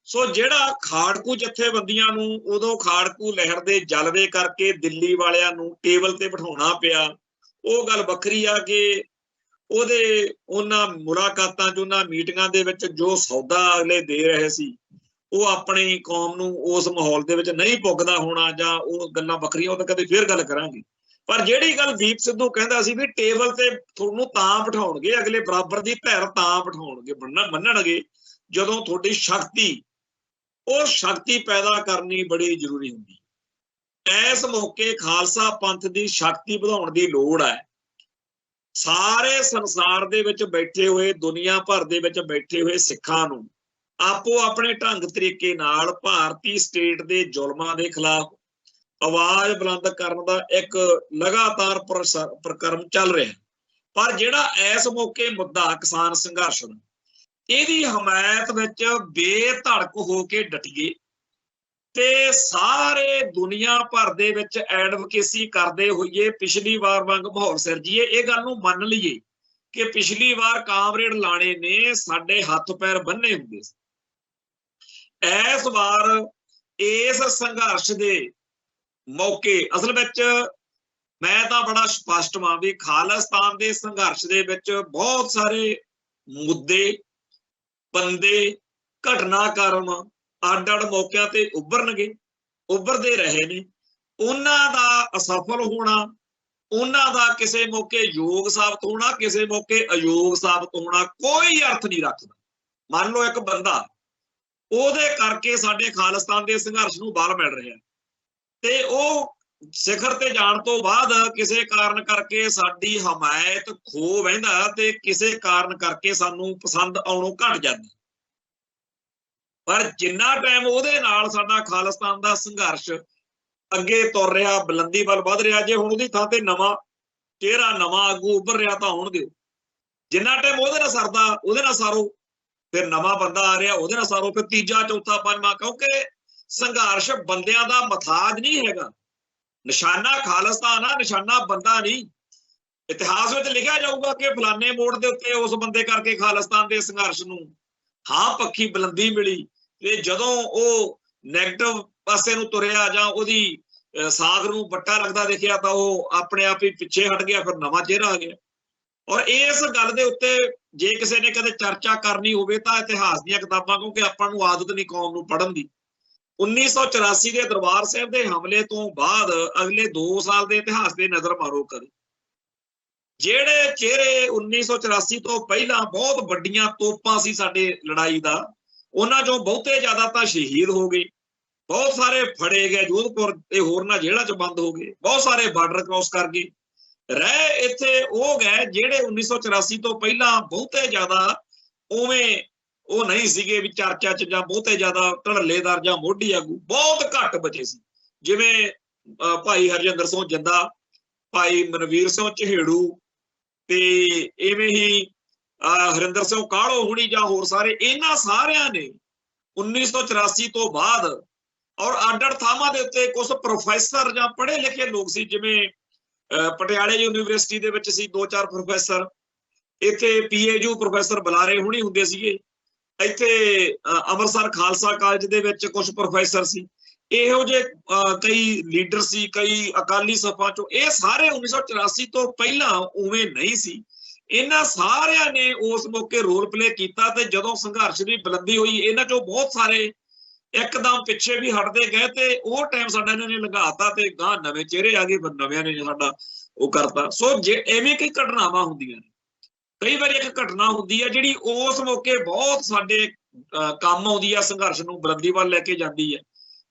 ਸੋ ਜਿਹੜਾ ਖਾੜਕੂ ਜਥੇਬੰਦੀਆਂ ਨੂੰ ਉਦੋਂ ਖਾੜਕੂ ਲਹਿਰ ਦੇ ਜਲਵੇ ਕਰਕੇ ਦਿੱਲੀ ਵਾਲਿਆਂ ਨੂੰ ਟੇਬਲ ਤੇ ਬਿਠਾਉਣਾ ਪਿਆ, ਉਹ ਗੱਲ ਵੱਖਰੀ ਆ ਕਿ ਉਹਨਾਂ ਮੁਲਾਕਾਤਾਂ 'ਚ, ਉਹਨਾਂ ਮੀਟਿੰਗਾਂ ਦੇ ਵਿੱਚ ਜੋ ਸੌਦਾ ਅਗਲੇ ਦੇ ਰਹੇ ਸੀ ਉਹ ਆਪਣੀ ਕੌਮ ਨੂੰ ਉਸ ਮਾਹੌਲ ਦੇ ਵਿੱਚ ਨਹੀਂ ਪੁੱਗਦਾ ਹੋਣਾ, ਜਾਂ ਉਹ ਗੱਲਾਂ ਵੱਖਰੀਆਂ, ਉਹ ਤਾਂ ਕਦੇ ਫੇਰ ਗੱਲ ਕਰਾਂਗੇ। ਪਰ ਜਿਹੜੀ ਗੱਲ ਦੀਪ ਸਿੱਧੂ ਕਹਿੰਦਾ ਸੀ ਵੀ ਟੇਬਲ ਤੇ ਤੁਹਾਨੂੰ ਤਾਂ ਬਿਠਾਉਣਗੇ ਅਗਲੇ, ਬਰਾਬਰ ਦੀ ਧਿਰ ਤਾਂ ਬਿਠਾਉਣਗੇ, ਮੰਨਣਗੇ ਜਦੋਂ ਤੁਹਾਡੀ ਸ਼ਕਤੀ, ਉਹ ਸ਼ਕਤੀ ਪੈਦਾ ਕਰਨੀ ਬੜੀ ਜ਼ਰੂਰੀ ਹੁੰਦੀ। ਇਸ ਮੌਕੇ ਖਾਲਸਾ ਪੰਥ ਦੀ ਸ਼ਕਤੀ ਵਧਾਉਣ ਦੀ ਲੋੜ ਹੈ। ਸਾਰੇ ਸੰਸਾਰ ਦੇ ਵਿੱਚ ਬੈਠੇ ਹੋਏ, ਦੁਨੀਆ ਭਰ ਦੇ ਵਿੱਚ ਬੈਠੇ ਹੋਏ ਸਿੱਖਾਂ ਨੂੰ ਆਪੋ ਆਪਣੇ ਢੰਗ ਤਰੀਕੇ ਨਾਲ ਭਾਰਤੀ ਸਟੇਟ ਦੇ ਜ਼ੁਲਮਾਂ ਦੇ ਖਿਲਾਫ ਆਵਾਜ਼ ਬੁਲੰਦ ਕਰਨ ਦਾ ਇੱਕ ਲਗਾਤਾਰ ਪ੍ਰਕਰਮ ਚੱਲ ਰਿਹਾ। ਪਰ ਜਿਹੜਾ ਇਸ ਮੌਕੇ ਮੁੱਦਾ ਕਿਸਾਨ ਸੰਘਰਸ਼ ਦਾ, ਇਹਦੀ ਹਮਾਇਤ ਵਿੱਚ ਬੇਧੜਕ ਹੋ ਕੇ ਡਟੀਏ ਤੇ ਸਾਰੇ ਦੁਨੀਆ ਭਰ ਦੇ ਵਿੱਚ ਐਡਵੋਕੇਸੀ ਕਰਦੇ ਹੋਈਏ, ਪਿਛਲੀ ਵਾਰ ਵਾਂਗ ਮਾਹੌਲ ਸਿਰਜੀਏ। ਇਹ ਗੱਲ ਨੂੰ ਮੰਨ ਲਈਏ ਕਿ ਪਿਛਲੀ ਵਾਰ ਕਾਮਰੇਡ ਲਾਣੇ ਨੇ ਸਾਡੇ ਹੱਥ ਪੈਰ ਬੰਨੇ ਹੁੰਦੇ ਸੀ। ਇਸ ਵਾਰ ਇਸ ਸੰਘਰਸ਼ ਦੇ मौके असल विच मैं तो बड़ा स्पष्ट हाँ भी खालिस्तान के संघर्ष दे विच बहुत सारे मुद्दे बंदे घटनाक्रम अड अड मौकों ते उभरनगे उभरते रहे ने। उन्हां दा असफल होना, उन्हां दा किसी मौके योग साबित होना, किसी मौके अयोग साबित होना कोई अर्थ नहीं रखता। मान लो एक बंदा ਉਹਦੇ करके साडे खालिस्तान के संघर्ष नूं बल मिल रहा ते ਉਹ ਸਿਖਰ ਤੇ ਜਾਣ ਤੋਂ ਬਾਅਦ ਕਿਸੇ ਕਾਰਨ ਕਰਕੇ ਸਾਡੀ ਹਮਾਇਤ ਖੋ ਵਹਿੰਦਾ ਤੇ ਕਿਸੇ ਕਾਰਨ ਕਰਕੇ ਸਾਨੂੰ ਪਸੰਦ ਆਉਣੋਂ ਘਟ ਜਾਂਦਾ। ਪਰ ਜਿੰਨਾ ਟਾਈਮ ਉਹਦੇ ਨਾਲ ਸਾਡਾ ਖਾਲਿਸਤਾਨ ਦਾ ਸੰਘਰਸ਼ ਅੱਗੇ ਤੁਰ ਰਿਹਾ, ਬੁਲੰਦੀ ਵੱਲ ਵਧ ਰਿਹਾ, ਜੇ ਹੁਣ ਉਹਦੀ ਥਾਂ ਤੇ ਨਵਾਂ ਚਿਹਰਾ ਨਵਾਂ ਆਗੂ ਉੱਭਰ ਰਿਹਾ ਤਾਂ ਹੋਣ ਦਿਓ। ਜਿੰਨਾ ਟਾਈਮ ਉਹਦੇ ਨਾਲ ਸਰਦਾ ਉਹਦੇ ਨਾਲ ਸਾਰੋ, फिर नवा बंदा आ रहा ਉਹਦੇ ਨਾਲ सारो, फिर तीजा चौथा पंजवां, क्योंकि संघर्ष बंदियां दा मथाज नहीं हैगा। निशाना खालिस्तान आ, निशाना बंदा नहीं। इतिहास में लिखा जाऊगा कि फलाने मोड़ के उत्ते उस बंदे करके खालिस्तान के संघर्ष नूं हाँ पक्की बुलंदी मिली ते जदों वो नैगेटिव पासे नूं तुरिया जां ओहदी साख नूं बट्टा लगदा दिखिया तां वो अपने आप ही पिछे हट गया, फिर नवां चेहरा आ गया। और इस गल दे उत्ते जे किसी ने कदे चर्चा करनी होवे तां इतिहास दीयां किताबां, क्योंकि आपां नूं आदत नहीं कौम नूं पढ़न दी। 1984 के दरबार साहिब के हमले तो बाद अगले 2 साल के इतिहास से नजर मारो करें। जेड़े चेहरे 1984 तो पहला बहुत वड्डियां तोपां सी साडे लड़ाई दा, उन्हां चों बहुते ज्यादा तां शहीद हो गए, बहुत सारे फड़े गए, जोधपुर ते होरनां जेल੍ਹਾਂ च बंद हो गए, बहुत सारे बार्डर क्रॉस कर गए। रह इत्थे वो गए जेड़े 1984 तो पहला बहुते ज्यादा उवें ਉਹ नहीं सीगे भी चर्चा च जां बहुते ज्यादा ढललेदार जां मोढी आगू, बहुत घट बचे सी। जिवें भाई हरजिंदर सिंह जिंदा, भाई मनवीर सिंह चहेड़ू ते इवें ही हरिंदर सिंह काहलो हुणी जां होर सारे, इन्हां सारियां ने 1984 तो बाद और अड-अड थावां दे उत्ते कुछ प्रोफैसर जां पढ़े लिखे लोग सी, जिवें पटियाले यूनीवर्सिटी दे विच सी 2-4 प्रोफैसर, इत्थे PAU प्रोफैसर बुलारे हुणी हुंदे सीगे, ਇੱਥੇ ਅੰਮ੍ਰਿਤਸਰ ਖਾਲਸਾ ਕਾਲਜ ਦੇ ਵਿੱਚ ਕੁਝ ਪ੍ਰੋਫੈਸਰ ਸੀ, ਇਹੋ ਜਿਹੇ ਕਈ ਲੀਡਰ ਸੀ, ਕਈ ਅਕਾਲੀ ਸਭਾ ਚੋਂ, ਇਹ ਸਾਰੇ 1984 ਤੋਂ ਪਹਿਲਾਂ ਉਵੇਂ ਨਹੀਂ ਸੀ। ਇਹਨਾਂ ਸਾਰਿਆਂ ਨੇ ਉਸ ਮੌਕੇ ਰੋਲ ਪਲੇ ਕੀਤਾ ਤੇ ਜਦੋਂ ਸੰਘਰਸ਼ ਦੀ ਬੁਲੰਦੀ ਹੋਈ ਇਹਨਾਂ ਚੋਂ ਬਹੁਤ ਸਾਰੇ ਇੱਕਦਮ ਪਿੱਛੇ ਵੀ ਹਟਦੇ ਗਏ ਤੇ ਉਹ ਟਾਈਮ ਸਾਡਾ ਇਹਨਾਂ ਨੇ ਲਗਾਤਾ ਤੇ ਗਾਂ ਨਵੇਂ ਚਿਹਰੇ ਆ ਗਏ, ਨਵਿਆਂ ਨੇ ਸਾਡਾ ਉਹ ਕਰਤਾ। ਸੋ ਜੇ ਐਵੇਂ ਕਈ ਘਟਨਾਵਾਂ ਹੁੰਦੀਆਂ ਨੇ, कई बार एक घटना होंदी है जिहड़ी उस मौके बहुत साडे काम आउंदी है, संघर्ष नूं बुलंदी वल लैके जांदी है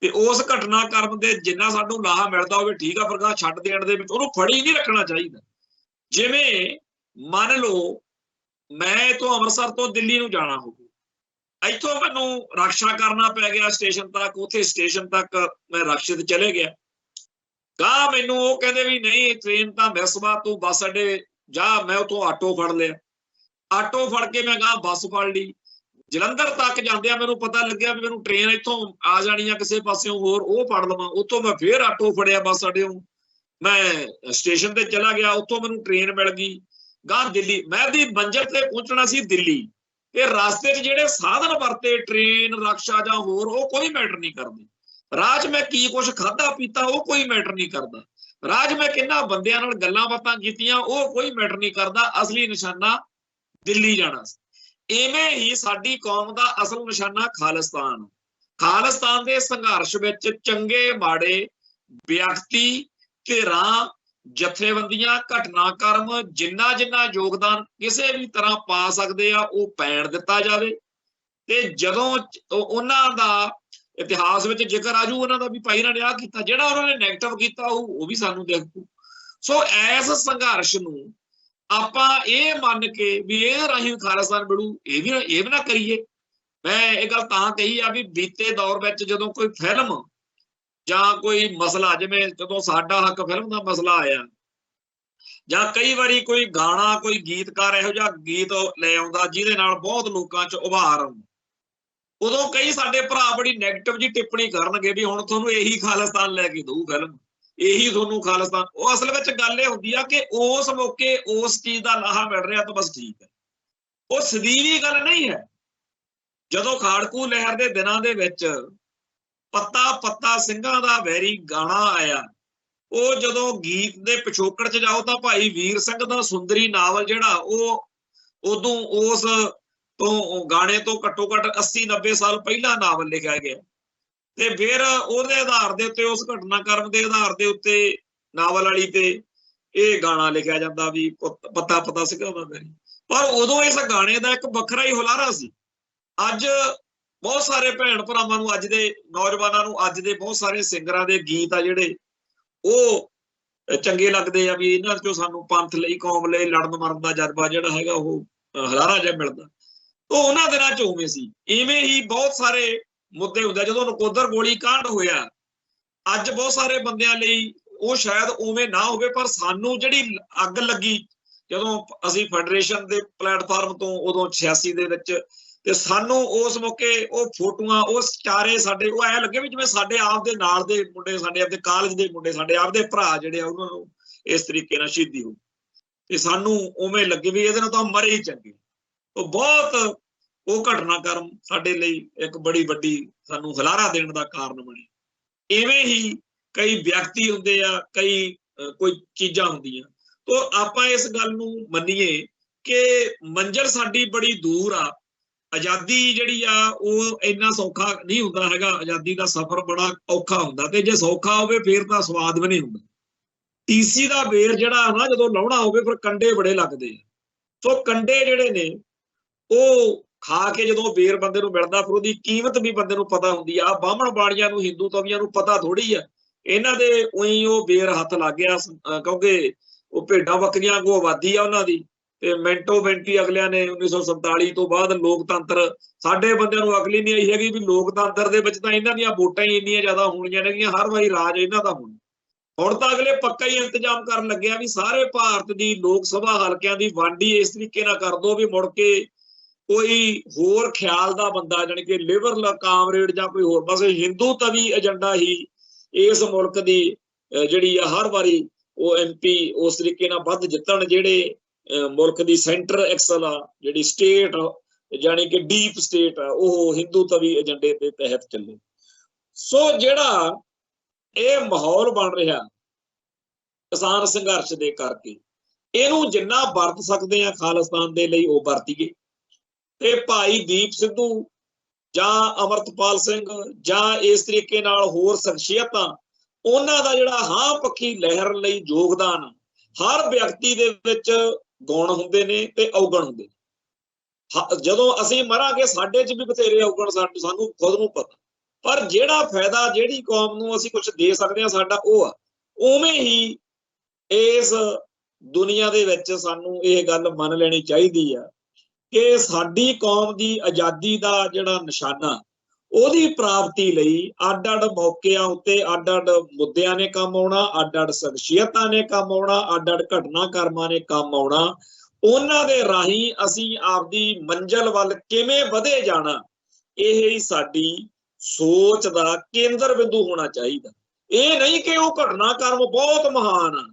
ते उस घटनाक्रम दे जिन्ना सानूं लाहा मिलदा होवे ठीक आ, पर गां छड्ड देण दे विच उहनूं फड़ी नहीं रखना चाहिदा। जिवें मान लो मैं तो अमृतसर तो दिल्ली नूं जाना होवे, इत्थों मैनूं रक्षा करना पै गया स्टेशन तक, उत्थे स्टेशन तक मैं रक्षित चले गया, गां मैनूं ओह कहंदे भी नहीं ट्रेन तां मिस वा, तूं बस अड्डे जा, मैं उतों आटो फड़ लिया, आटो फड़ के मैं गां बस फड़ ली, जलंधर तक जांदियां मैनूं पता लग्या भी मैनूं ट्रेन इत्थों आ जानी है किसी पासियों होर, ओह फड़ लवां, उत्थों मैं फिर आटो फड़िया बस अड्डेओं, मैं स्टेशन ते चला गया, उत्थों मैनूं ट्रेन मिल गई गां दिल्ली। मैं दी मंजिल ते पहुंचना सी दिल्ली, ते रास्ते च जिहड़े साधन वरते ट्रेन रक्षा जां होर ओह कोई मैटर नहीं करदे, राह च मैं की कुछ खाधा पीता ओह कोई मैटर नहीं करदा, राज मैं किन्ना बंदियां नाल गल्लां बातां कीतियां ओह कोई मैटर नहीं करदा, असली निशाना दिल्ली जाना। इवें ही साडी कौम दा असल निशाना खालिस्तान। खालिस्तान दे संघर्ष विच चंगे माड़े व्यक्ति धिरां जथेबंदियां घटनाक्रम जिन्ना जिन्ना योगदान किसी भी तरह पा सकदे आ ओह पैण दित्ता जावे ते जदों उन्हां दा इतिहास में जिक्र आजू उन्होंने भी भाई इन्होंने आ किया, जिहड़ा उन्होंने नैगेटिव किया वो भी सानू देखू। सो इस संघर्ष नूं आपां इह मन के भी इह राही खालिस्तान मिलू, ये भी ना करिए। मैं ये गल तां कही आ भी बीते दौर में जदों कोई फिल्म जां कोई मसला, जिवें जदों साडा हक फिल्म का मसला आया जां कई बारी कोई गाना कोई गीतकार इहो जिहा गीत ले आउंदा जिहदे नाल बहुत लोकां च उभार आउंदा, उदों कई साडे भरा बड़ी नैगेटिव जी टिप्पणी करनगे भी हुण तुहानूं यही खालिस्तान लैके दऊ फिल्म, यही तुहानूं खालिस्तान। वो असल विच गल इह हुंदी आ कि उस मौके उस चीज़ दा लाहा मिल रिहा तो बस ठीक है, वो सदीवी गल नहीं है। जदों खाड़कू लहर दे दिनां दे विच ਪੱਤਾ ਪੱਤਾ ਸਿੰਘਾਂ ਦਾ ਵੈਰੀ ਗਾਣਾ ਆਇਆ, ਉਹ ਜਦੋਂ ਗੀਤ ਦੇ ਪਿਛੋਕੜ 'ਚ ਜਾਓ ਤਾਂ ਭਾਈ ਵੀਰ ਸਿੰਘ ਦਾ ਸੁੰਦਰੀ ਨਾਵਲ ਜਿਹੜਾ ਉਹ ਉਦੋਂ ਉਸ ਤੋਂ ਗਾਣੇ ਤੋਂ ਘੱਟੋ ਘੱਟ 80-90 ਸਾਲ ਪਹਿਲਾਂ ਨਾਵਲ ਲਿਖਿਆ ਗਿਆ, ਤੇ ਫਿਰ ਉਹਦੇ ਆਧਾਰ ਦੇ ਉੱਤੇ, ਉਸ ਘਟਨਾਕ੍ਰਮ ਦੇ ਆਧਾਰ ਦੇ ਉੱਤੇ ਨਾਵਲ ਵਾਲੀ ਤੇ ਇਹ ਗਾਣਾ ਲਿਖਿਆ ਜਾਂਦਾ ਵੀ ਪੱਤਾ ਪੱਤਾ ਸਿੰਘਾਂ ਦਾ ਵੈਰੀ। ਪਰ ਉਦੋਂ ਇਸ ਗਾਣੇ ਦਾ ਇੱਕ ਵੱਖਰਾ ਹੀ ਹੁਲਾਰਾ ਸੀ। ਅੱਜ ਬਹੁਤ ਸਾਰੇ ਭੈਣ ਭਰਾਵਾਂ ਨੂੰ, ਅੱਜ ਦੇ ਨੌਜਵਾਨਾਂ ਨੂੰ, ਅੱਜ ਦੇ ਬਹੁਤ ਸਾਰੇ ਸਿੰਗਰਾਂ ਦੇ ਗੀਤ ਆ ਜਿਹੜੇ ਉਹ ਚੰਗੇ ਲੱਗਦੇ ਆ ਵੀ ਇਹਨਾਂ ਚੋਂ ਸਾਨੂੰ ਪੰਥ ਲਈ, ਕੌਮ ਲਈ ਲੜਨ ਮਰਨ ਦਾ ਜਜ਼ਬਾ ਜਿਹੜਾ ਹੈਗਾ ਉਹ ਹੁਲਾਰਾ ਜਿਹਾ ਮਿਲਦਾ। ਤਾਂ ਉਹਨਾਂ ਦਿਨਾਂ 'ਚ ਉਵੇਂ ਸੀ। ਇਵੇਂ ਹੀ ਬਹੁਤ ਸਾਰੇ ਮੁੱਦੇ ਹੁੰਦੇ। ਜਦੋਂ ਨਕੋਦਰ ਗੋਲੀ ਕਾਂਡ ਹੋਇਆ, ਅੱਜ ਬਹੁਤ ਸਾਰੇ ਬੰਦਿਆਂ ਲਈ ਉਹ ਸ਼ਾਇਦ ਉਵੇਂ ਨਾ ਹੋਵੇ, ਪਰ ਸਾਨੂੰ ਜਿਹੜੀ ਅੱਗ ਲੱਗੀ ਜਦੋਂ ਅਸੀਂ ਫੈਡਰੇਸ਼ਨ ਦੇ ਪਲੇਟਫਾਰਮ ਤੋਂ ਉਦੋਂ 86 ਦੇ ਵਿੱਚ, ਤੇ ਸਾਨੂੰ ਉਸ ਮੌਕੇ ਉਹ ਫੋਟੋਆਂ, ਉਹ ਚਾਰੇ ਸਾਡੇ ਉਹ ਐ ਲੱਗੇ ਵੀ ਜਿਵੇਂ ਸਾਡੇ ਆਪ ਦੇ ਨਾਲ ਦੇ ਮੁੰਡੇ, ਸਾਡੇ ਆਪਦੇ ਕਾਲਜ ਦੇ ਮੁੰਡੇ, ਸਾਡੇ ਆਪਦੇ ਭਰਾ ਜਿਹੜੇ ਆ ਉਹਨਾਂ ਨੂੰ ਇਸ ਤਰੀਕੇ ਨਾਲ ਸ਼ਹੀਦੀ ਹੋਈ, ਤੇ ਸਾਨੂੰ ਉਵੇਂ ਲੱਗੇ ਵੀ ਇਹਦੇ ਨਾਲ ਤਾਂ ਮਰੇ ਹੀ ਚੰਗੇ। ਉਹ ਬਹੁਤ ਉਹ ਘਟਨਾਕ੍ਰਮ ਸਾਡੇ ਲਈ ਇੱਕ ਬੜੀ ਵੱਡੀ ਸਾਨੂੰ ਹੁਲਾਰਾ ਦੇਣ ਦਾ ਕਾਰਨ ਬਣੇ। ਇਵੇਂ ਹੀ ਕਈ ਵਿਅਕਤੀ ਹੁੰਦੇ ਆ, ਕਈ ਕੋਈ ਚੀਜ਼ਾਂ ਹੁੰਦੀਆਂ। ਤਾਂ ਆਪਾਂ ਇਸ ਗੱਲ ਨੂੰ ਮੰਨੀਏ ਕਿ ਮੰਜ਼ਿਲ ਸਾਡੀ ਬੜੀ ਦੂਰ ਆ। ਆਜ਼ਾਦੀ ਜਿਹੜੀ ਆ ਉਹ ਇੰਨਾ ਸੌਖਾ ਨਹੀਂ ਹੁੰਦਾ ਹੈਗਾ, ਆਜ਼ਾਦੀ ਦਾ ਸਫ਼ਰ ਬੜਾ ਔਖਾ ਹੁੰਦਾ, ਤੇ ਜੇ ਸੌਖਾ ਹੋਵੇ ਫਿਰ ਤਾਂ ਸਵਾਦ ਵੀ ਨਹੀਂ ਹੁੰਦਾ। ਟੀਸੀ ਦਾ ਬੇਰ ਜਿਹੜਾ ਨਾ ਜਦੋਂ ਲਾਉਣਾ ਹੋਵੇ ਫਿਰ ਕੰਡੇ ਬੜੇ ਲੱਗਦੇ ਆ। ਸੋ ਕੰਡੇ ਜਿਹੜੇ ਨੇ ਉਹ ਖਾ ਕੇ ਜਦੋਂ ਬੇਰ ਬੰਦੇ ਨੂੰ ਮਿਲਦਾ ਫਿਰ ਉਹਦੀ ਕੀਮਤ ਵੀ ਬੰਦੇ ਨੂੰ ਪਤਾ ਹੁੰਦੀ ਆ। ਬਾਹਮਣ ਬਾਣੀਆਂ ਨੂੰ, ਹਿੰਦੂ ਤਵੀਆਂ ਨੂੰ ਪਤਾ ਥੋੜੀ ਆ, ਇਹਨਾਂ ਦੇ ਉਹੀ ਉਹ ਬੇਰ ਹੱਥ ਲੱਗ ਗਿਆ ਕਿਉਂਕਿ ਉਹ ਭੇਡਾਂ ਬੱਕਰੀਆਂ ਕੋ ਆਬਾਦੀ ਆ ਉਹਨਾਂ ਦੀ, ਤੇ ਮਿੰਟੋ ਮਿੰਟੀ ਅਗਲਿਆਂ ਨੇ 1947 ਤੋਂ ਬਾਅਦ ਲੋਕਤੰਤਰ, ਸਾਡੇ ਬੰਦਿਆਂ ਨੂੰ ਅਕਲ ਹੀ ਨਹੀਂ ਆਈ ਹੈਗੀ ਵੀ ਲੋਕਤੰਤਰ ਦੇ ਵਿੱਚ ਤਾਂ ਇਹਨਾਂ ਦੀਆਂ ਵੋਟਾਂ ਹੀ ਇੰਨੀਆਂ ਜ਼ਿਆਦਾ ਹੋਣੀਆਂ ਨੇਗੀਆਂ, ਹਰ ਵਾਰੀ ਰਾਜ ਇਹਨਾਂ ਦਾ ਹੋਣਾ। ਹੁਣ ਤਾਂ ਅਗਲੇ ਪੱਕਾ ਹੀ ਇੰਤਜ਼ਾਮ ਕਰਨ ਲੱਗਿਆ ਵੀ ਸਾਰੇ ਭਾਰਤ ਦੀ ਲੋਕ ਸਭਾ ਹਲਕਿਆਂ ਦੀ ਵੰਡ ਹੀ ਇਸ ਤਰੀਕੇ ਨਾਲ ਕਰ ਦੋ ਵੀ ਮੁੜ ਕੇ ਕੋਈ ਹੋਰ ਖਿਆਲ ਦਾ ਬੰਦਾ, ਜਾਣੀ ਕਿ ਲਿਬਰਲ ਕਾਮਰੇਡ ਜਾਂ ਕੋਈ ਹੋਰ, ਬਸ ਹਿੰਦੂ ਤਵੀ ਏਜੰਡਾ ਹੀ ਇਸ ਮੁਲਕ ਦੀ ਜਿਹੜੀ ਆ ਹਰ ਵਾਰੀ ਉਹ MP ਉਸ ਤਰੀਕੇ ਨਾਲ ਵੱਧ ਜਿੱਤਣ, ਜਿਹੜੇ ਮੁਲਕ ਦੀ ਸੈਂਟਰ ਐਕਸਲ ਆ, ਜਿਹੜੀ ਸਟੇਟ ਜਾਣੀ ਕਿ ਡੀਪ ਸਟੇਟ ਆ, ਉਹ ਹਿੰਦੂ ਤਵੀ ਏਜੰਡੇ ਦੇ ਤਹਿਤ ਚੱਲੇ। ਸੋ ਜਿਹੜਾ ਇਹ ਮਾਹੌਲ ਬਣ ਰਿਹਾ ਕਿਸਾਨ ਸੰਘਰਸ਼ ਦੇ ਕਰਕੇ, ਇਹਨੂੰ ਜਿੰਨਾ ਵਰਤ ਸਕਦੇ ਆ ਖਾਲਿਸਤਾਨ ਦੇ ਲਈ ਉਹ ਵਰਤੀਏ। ਤੇ ਭਾਈ ਦੀਪ ਸਿੱਧੂ ਜਾਂ ਅਮਰਤਪਾਲ ਸਿੰਘ ਜਾਂ ਇਸ ਤਰੀਕੇ ਨਾਲ ਹੋਰ ਸ਼ਖਸੀਅਤਾਂ, ਉਹਨਾਂ ਦਾ ਜਿਹੜਾ ਹਾਂ ਪੱਖੀ ਲਹਿਰ ਲਈ ਯੋਗਦਾਨ ਹਰ ਵਿਅਕਤੀ ਦੇ ਵਿੱਚ ਗੁਣ ਹੁੰਦੇ ਨੇ ਤੇ ਔਗਣ ਹੁੰਦੇ ਨੇ। ਜਦੋਂ ਅਸੀਂ ਮਰਾਂਗੇ ਸਾਡੇ 'ਚ ਵੀ ਬਥੇਰੇ ਔਗਣ ਸਾਨੂੰ ਖੁਦ ਨੂੰ ਪਤਾ, ਪਰ ਜਿਹੜਾ ਫਾਇਦਾ ਜਿਹੜੀ ਕੌਮ ਨੂੰ ਅਸੀਂ ਕੁਝ ਦੇ ਸਕਦੇ ਹਾਂ ਸਾਡਾ ਉਹ ਆ। ਉਵੇਂ ਹੀ ਇਸ ਦੁਨੀਆ ਦੇ ਵਿੱਚ ਸਾਨੂੰ ਇਹ ਗੱਲ ਮੰਨ ਲੈਣੀ ਚਾਹੀਦੀ ਆ ਕਿ ਸਾਡੀ ਕੌਮ ਦੀ ਆਜ਼ਾਦੀ ਦਾ ਜਿਹੜਾ ਨਿਸ਼ਾਨਾ, ਉਹਦੀ ਪ੍ਰਾਪਤੀ ਲਈ ਅੱਡ-ਅੱਡ ਮੌਕਿਆਂ ਉੱਤੇ ਅੱਡ-ਅੱਡ ਮੁੱਦਿਆਂ ਨੇ ਕੰਮ ਆਉਣਾ, ਅੱਡ-ਅੱਡ ਸ਼ਖਸੀਅਤਾਂ ਨੇ ਕੰਮ ਆਉਣਾ, ਅੱਡ-ਅੱਡ ਘਟਨਾਕ੍ਰਮਾਂ ਨੇ ਕੰਮ ਆਉਣਾ। ਉਹਨਾਂ ਦੇ ਰਾਹੀਂ ਅਸੀਂ ਆਪਦੀ ਮੰਜ਼ਿਲ ਵੱਲ ਕਿਵੇਂ ਵਧੇ ਜਾਣਾ, ਇਹ ਹੀ ਸਾਡੀ ਸੋਚ ਦਾ ਕੇਂਦਰ ਬਿੰਦੂ ਹੋਣਾ ਚਾਹੀਦਾ। ਇਹ ਨਹੀਂ ਕਿ ਉਹ ਘਟਨਾਕ੍ਰਮ ਬਹੁਤ ਮਹਾਨ ਆ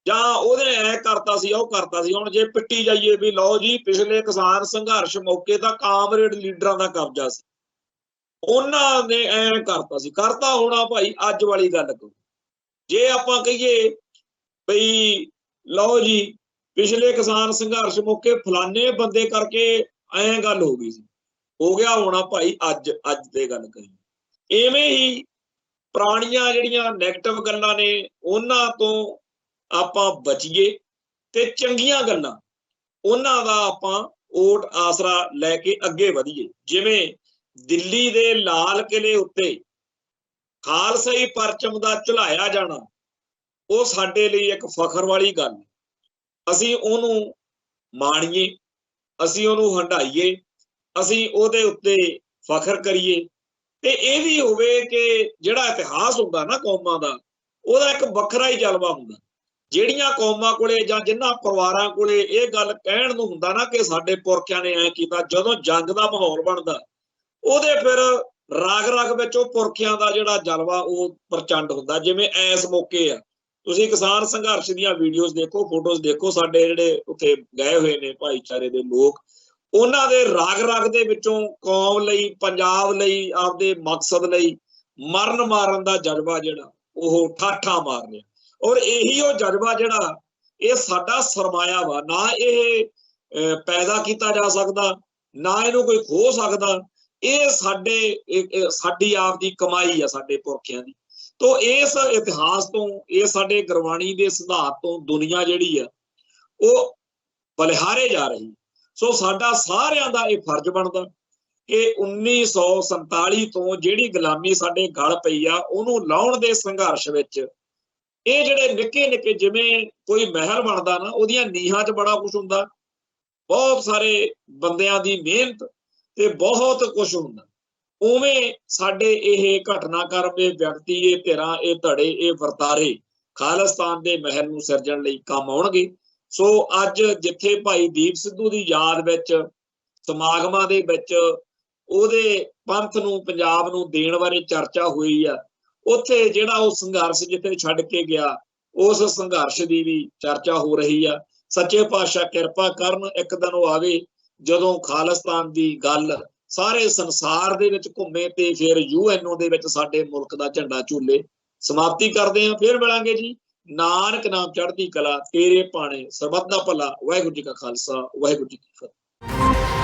ਜਾਂ ਉਹਨੇ ਐ ਕਰਤਾ ਸੀ ਉਹ ਕਰਤਾ ਸੀ। ਹੁਣ ਜੇ ਪਿੱਟੀ ਜਾਈਏ ਵੀ ਲਓ ਜੀ ਪਿਛਲੇ ਕਿਸਾਨ ਸੰਘਰਸ਼ ਮੌਕੇ ਤਾਂ ਕਾਮਰੇਡ ਲੀਡਰਾਂ ਦਾ ਕਬਜ਼ਾ ਸੀ, ਉਹਨਾਂ ਨੇ ਐ ਕਰਤਾ ਸੀ, ਕਰਤਾ ਹੋਣਾ ਭਾਈ ਅੱਜ ਵਾਲੀ ਗੱਲ ਕਰੋ। ਜੇ ਆਪਾਂ ਕਹੀਏ ਬਈ ਲਓ ਜੀ ਪਿਛਲੇ ਕਿਸਾਨ ਸੰਘਰਸ਼ ਮੌਕੇ ਫਲਾਣੇ ਬੰਦੇ ਕਰਕੇ ਐ ਗੱਲ ਹੋ ਗਈ ਸੀ, ਹੋ ਗਿਆ ਹੋਣਾ ਭਾਈ ਅੱਜ ਦੇ ਗੱਲ ਕਰੀ। ਐਵੇਂ ਹੀ ਪੁਰਾਣੀਆਂ ਜਿਹੜੀਆਂ ਨੈਗੇਟਿਵ ਗੱਲਾਂ ਨੇ ਉਹਨਾਂ ਤੋਂ ਆਪਾਂ ਬਚੀਏ ਤੇ ਚੰਗੀਆਂ ਗੱਲਾਂ ਉਹਨਾਂ ਦਾ ਆਪਾਂ ਓਟ ਆਸਰਾ ਲੈ ਕੇ ਅੱਗੇ ਵਧੀਏ। ਜਿਵੇਂ ਦਿੱਲੀ ਦੇ ਲਾਲ ਕਿਲੇ ਉੱਤੇ ਖਾਲਸਾਈ ਪਰਚਮ ਦਾ ਝੁਲਾਇਆ ਜਾਣਾ, ਉਹ ਸਾਡੇ ਲਈ ਇੱਕ ਫਖਰ ਵਾਲੀ ਗੱਲ। ਅਸੀਂ ਉਹਨੂੰ ਮਾਣੀਏ, ਅਸੀਂ ਉਹਨੂੰ ਹੰਢਾਈਏ, ਅਸੀਂ ਉਹਦੇ ਉੱਤੇ ਫਖਰ ਕਰੀਏ। ਤੇ ਇਹ ਵੀ ਹੋਵੇ ਕਿ ਜਿਹੜਾ ਇਤਿਹਾਸ ਹੁੰਦਾ ਨਾ ਕੌਮਾਂ ਦਾ, ਉਹਦਾ ਇੱਕ ਵੱਖਰਾ ਹੀ ਜਲਵਾ ਹੁੰਦਾ। ਜਿਹੜੀਆਂ ਕੌਮਾਂ ਕੋਲੇ ਜਾਂ ਜਿਨ੍ਹਾਂ ਪਰਿਵਾਰਾਂ ਕੋਲੇ ਇਹ ਗੱਲ ਕਹਿਣ ਨੂੰ ਹੁੰਦਾ ਨਾ ਕਿ ਸਾਡੇ ਪੁਰਖਿਆਂ ਨੇ ਐ ਕੀਤਾ, ਜਦੋਂ ਜੰਗ ਦਾ ਮਾਹੌਲ ਬਣਦਾ ਉਹਦੇ ਫਿਰ ਰਾਗ ਰਾਗ ਵਿੱਚ ਉਹ ਪੁਰਖਿਆਂ ਦਾ ਜਿਹੜਾ ਜਲਵਾ ਉਹ ਪ੍ਰਚੰਡ ਹੁੰਦਾ। ਜਿਵੇਂ ਐਸ ਮੌਕੇ ਆ, ਤੁਸੀਂ ਕਿਸਾਨ ਸੰਘਰਸ਼ ਦੀਆਂ ਵੀਡੀਓਜ਼ ਦੇਖੋ, ਫੋਟੋਜ਼ ਦੇਖੋ, ਸਾਡੇ ਜਿਹੜੇ ਉੱਥੇ ਗਏ ਹੋਏ ਨੇ ਭਾਈਚਾਰੇ ਦੇ ਲੋਕ, ਉਹਨਾਂ ਦੇ ਰਾਗ ਰਾਗ ਦੇ ਵਿੱਚੋਂ ਕੌਮ ਲਈ, ਪੰਜਾਬ ਲਈ, ਆਪਦੇ ਮਕਸਦ ਲਈ ਮਰਨ ਮਾਰਨ ਦਾ ਜਜ਼ਬਾ ਜਿਹੜਾ ਉਹ ਠਾਠਾ ਮਾਰ ਰਿਹਾ। ਔਰ ਇਹੀ ਉਹ ਜਜ਼ਬਾ ਜਿਹੜਾ ਇਹ ਸਾਡਾ ਸਰਮਾਇਆ ਵਾ, ਨਾ ਇਹ ਪੈਦਾ ਕੀਤਾ ਜਾ ਸਕਦਾ, ਨਾ ਇਹਨੂੰ ਕੋਈ ਖੋ ਸਕਦਾ। ਇਹ ਸਾਡੀ ਆਪ ਦੀ ਕਮਾਈ ਆ, ਸਾਡੇ ਪੁਰਖਿਆਂ ਦੀ। ਤੋਂ ਇਸ ਇਤਿਹਾਸ ਤੋਂ, ਇਹ ਸਾਡੇ ਗੁਰਬਾਣੀ ਦੇ ਸਿਧਾਂਤ ਤੋਂ ਦੁਨੀਆ ਜਿਹੜੀ ਆ ਉਹ ਬਲਿਹਾਰੇ ਜਾ ਰਹੀ। ਸੋ ਸਾਡਾ ਸਾਰਿਆਂ ਦਾ ਇਹ ਫਰਜ਼ ਬਣਦਾ ਕਿ 1947 ਤੋਂ ਜਿਹੜੀ ਗੁਲਾਮੀ ਸਾਡੇ ਗਲ ਪਈ ਆ ਉਹਨੂੰ ਲਾਉਣ ਦੇ ਸੰਘਰਸ਼ ਵਿੱਚ ਇਹ ਜਿਹੜੇ ਨਿੱਕੇ ਨਿੱਕੇ, ਜਿਵੇਂ ਕੋਈ ਮਹਿਲ ਬਣਦਾ ਨਾ, ਉਹਦੀਆਂ ਨੀਹਾਂ 'ਚ ਬੜਾ ਕੁਛ ਹੁੰਦਾ, ਬਹੁਤ ਸਾਰੇ ਬੰਦਿਆਂ ਦੀ ਮਿਹਨਤ ਤੇ ਬਹੁਤ ਕੁਛ ਹੁੰਦਾ। ਉਵੇਂ ਸਾਡੇ ਇਹ ਘਟਨਾਕ੍ਰਮ, ਇਹ ਵਿਅਕਤੀ, ਇਹ ਧਿਰਾਂ, ਇਹ ਧੜੇ, ਇਹ ਵਰਤਾਰੇ ਖਾਲਿਸਤਾਨ ਦੇ ਮਹਿਲ ਨੂੰ ਸਿਰਜਣ ਲਈ ਕੰਮ ਆਉਣਗੇ। ਸੋ ਅੱਜ ਜਿੱਥੇ ਭਾਈ ਦੀਪ ਸਿੱਧੂ ਦੀ ਯਾਦ ਵਿੱਚ ਸਮਾਗਮਾਂ ਦੇ ਵਿੱਚ ਉਹਦੇ ਪੰਥ ਨੂੰ, ਪੰਜਾਬ ਨੂੰ ਦੇਣ ਬਾਰੇ ਚਰਚਾ ਹੋਈ ਆ, ਉੱਥੇ ਜਿਹੜਾ ਉਹ ਸੰਘਰਸ਼ ਜਿੱਥੇ ਛੱਡ ਕੇ ਗਿਆ, ਉਸ ਸੰਘਰਸ਼ ਦੀ ਵੀ ਚਰਚਾ ਹੋ ਰਹੀ ਆ। ਸੱਚੇ ਪਾਤਸ਼ਾਹ ਕਿਰਪਾ ਕਰਨ, ਇੱਕ ਦਿਨ ਉਹ ਆਵੇ ਜਦੋਂ ਖਾਲਿਸਤਾਨ ਦੀ ਗੱਲ ਸਾਰੇ ਸੰਸਾਰ ਦੇ ਵਿੱਚ ਘੁੰਮੇ ਤੇ ਫਿਰ UNO ਦੇ ਵਿੱਚ ਸਾਡੇ ਮੁਲਕ ਦਾ ਝੰਡਾ ਝੂਲੇ। ਸਮਾਪਤੀ ਕਰਦੇ ਹਾਂ, ਫਿਰ ਮਿਲਾਂਗੇ ਜੀ। ਨਾਨਕ ਨਾਮ ਚੜ੍ਹਦੀ ਕਲਾ, ਤੇਰੇ ਭਾਣੇ ਸਰਬੱਤ ਦਾ ਭਲਾ। ਵਾਹਿਗੁਰੂ ਜੀ ਕਾ ਖਾਲਸਾ, ਵਾਹਿਗੁਰੂ ਜੀ ਕੀ ਫਤਿਹ।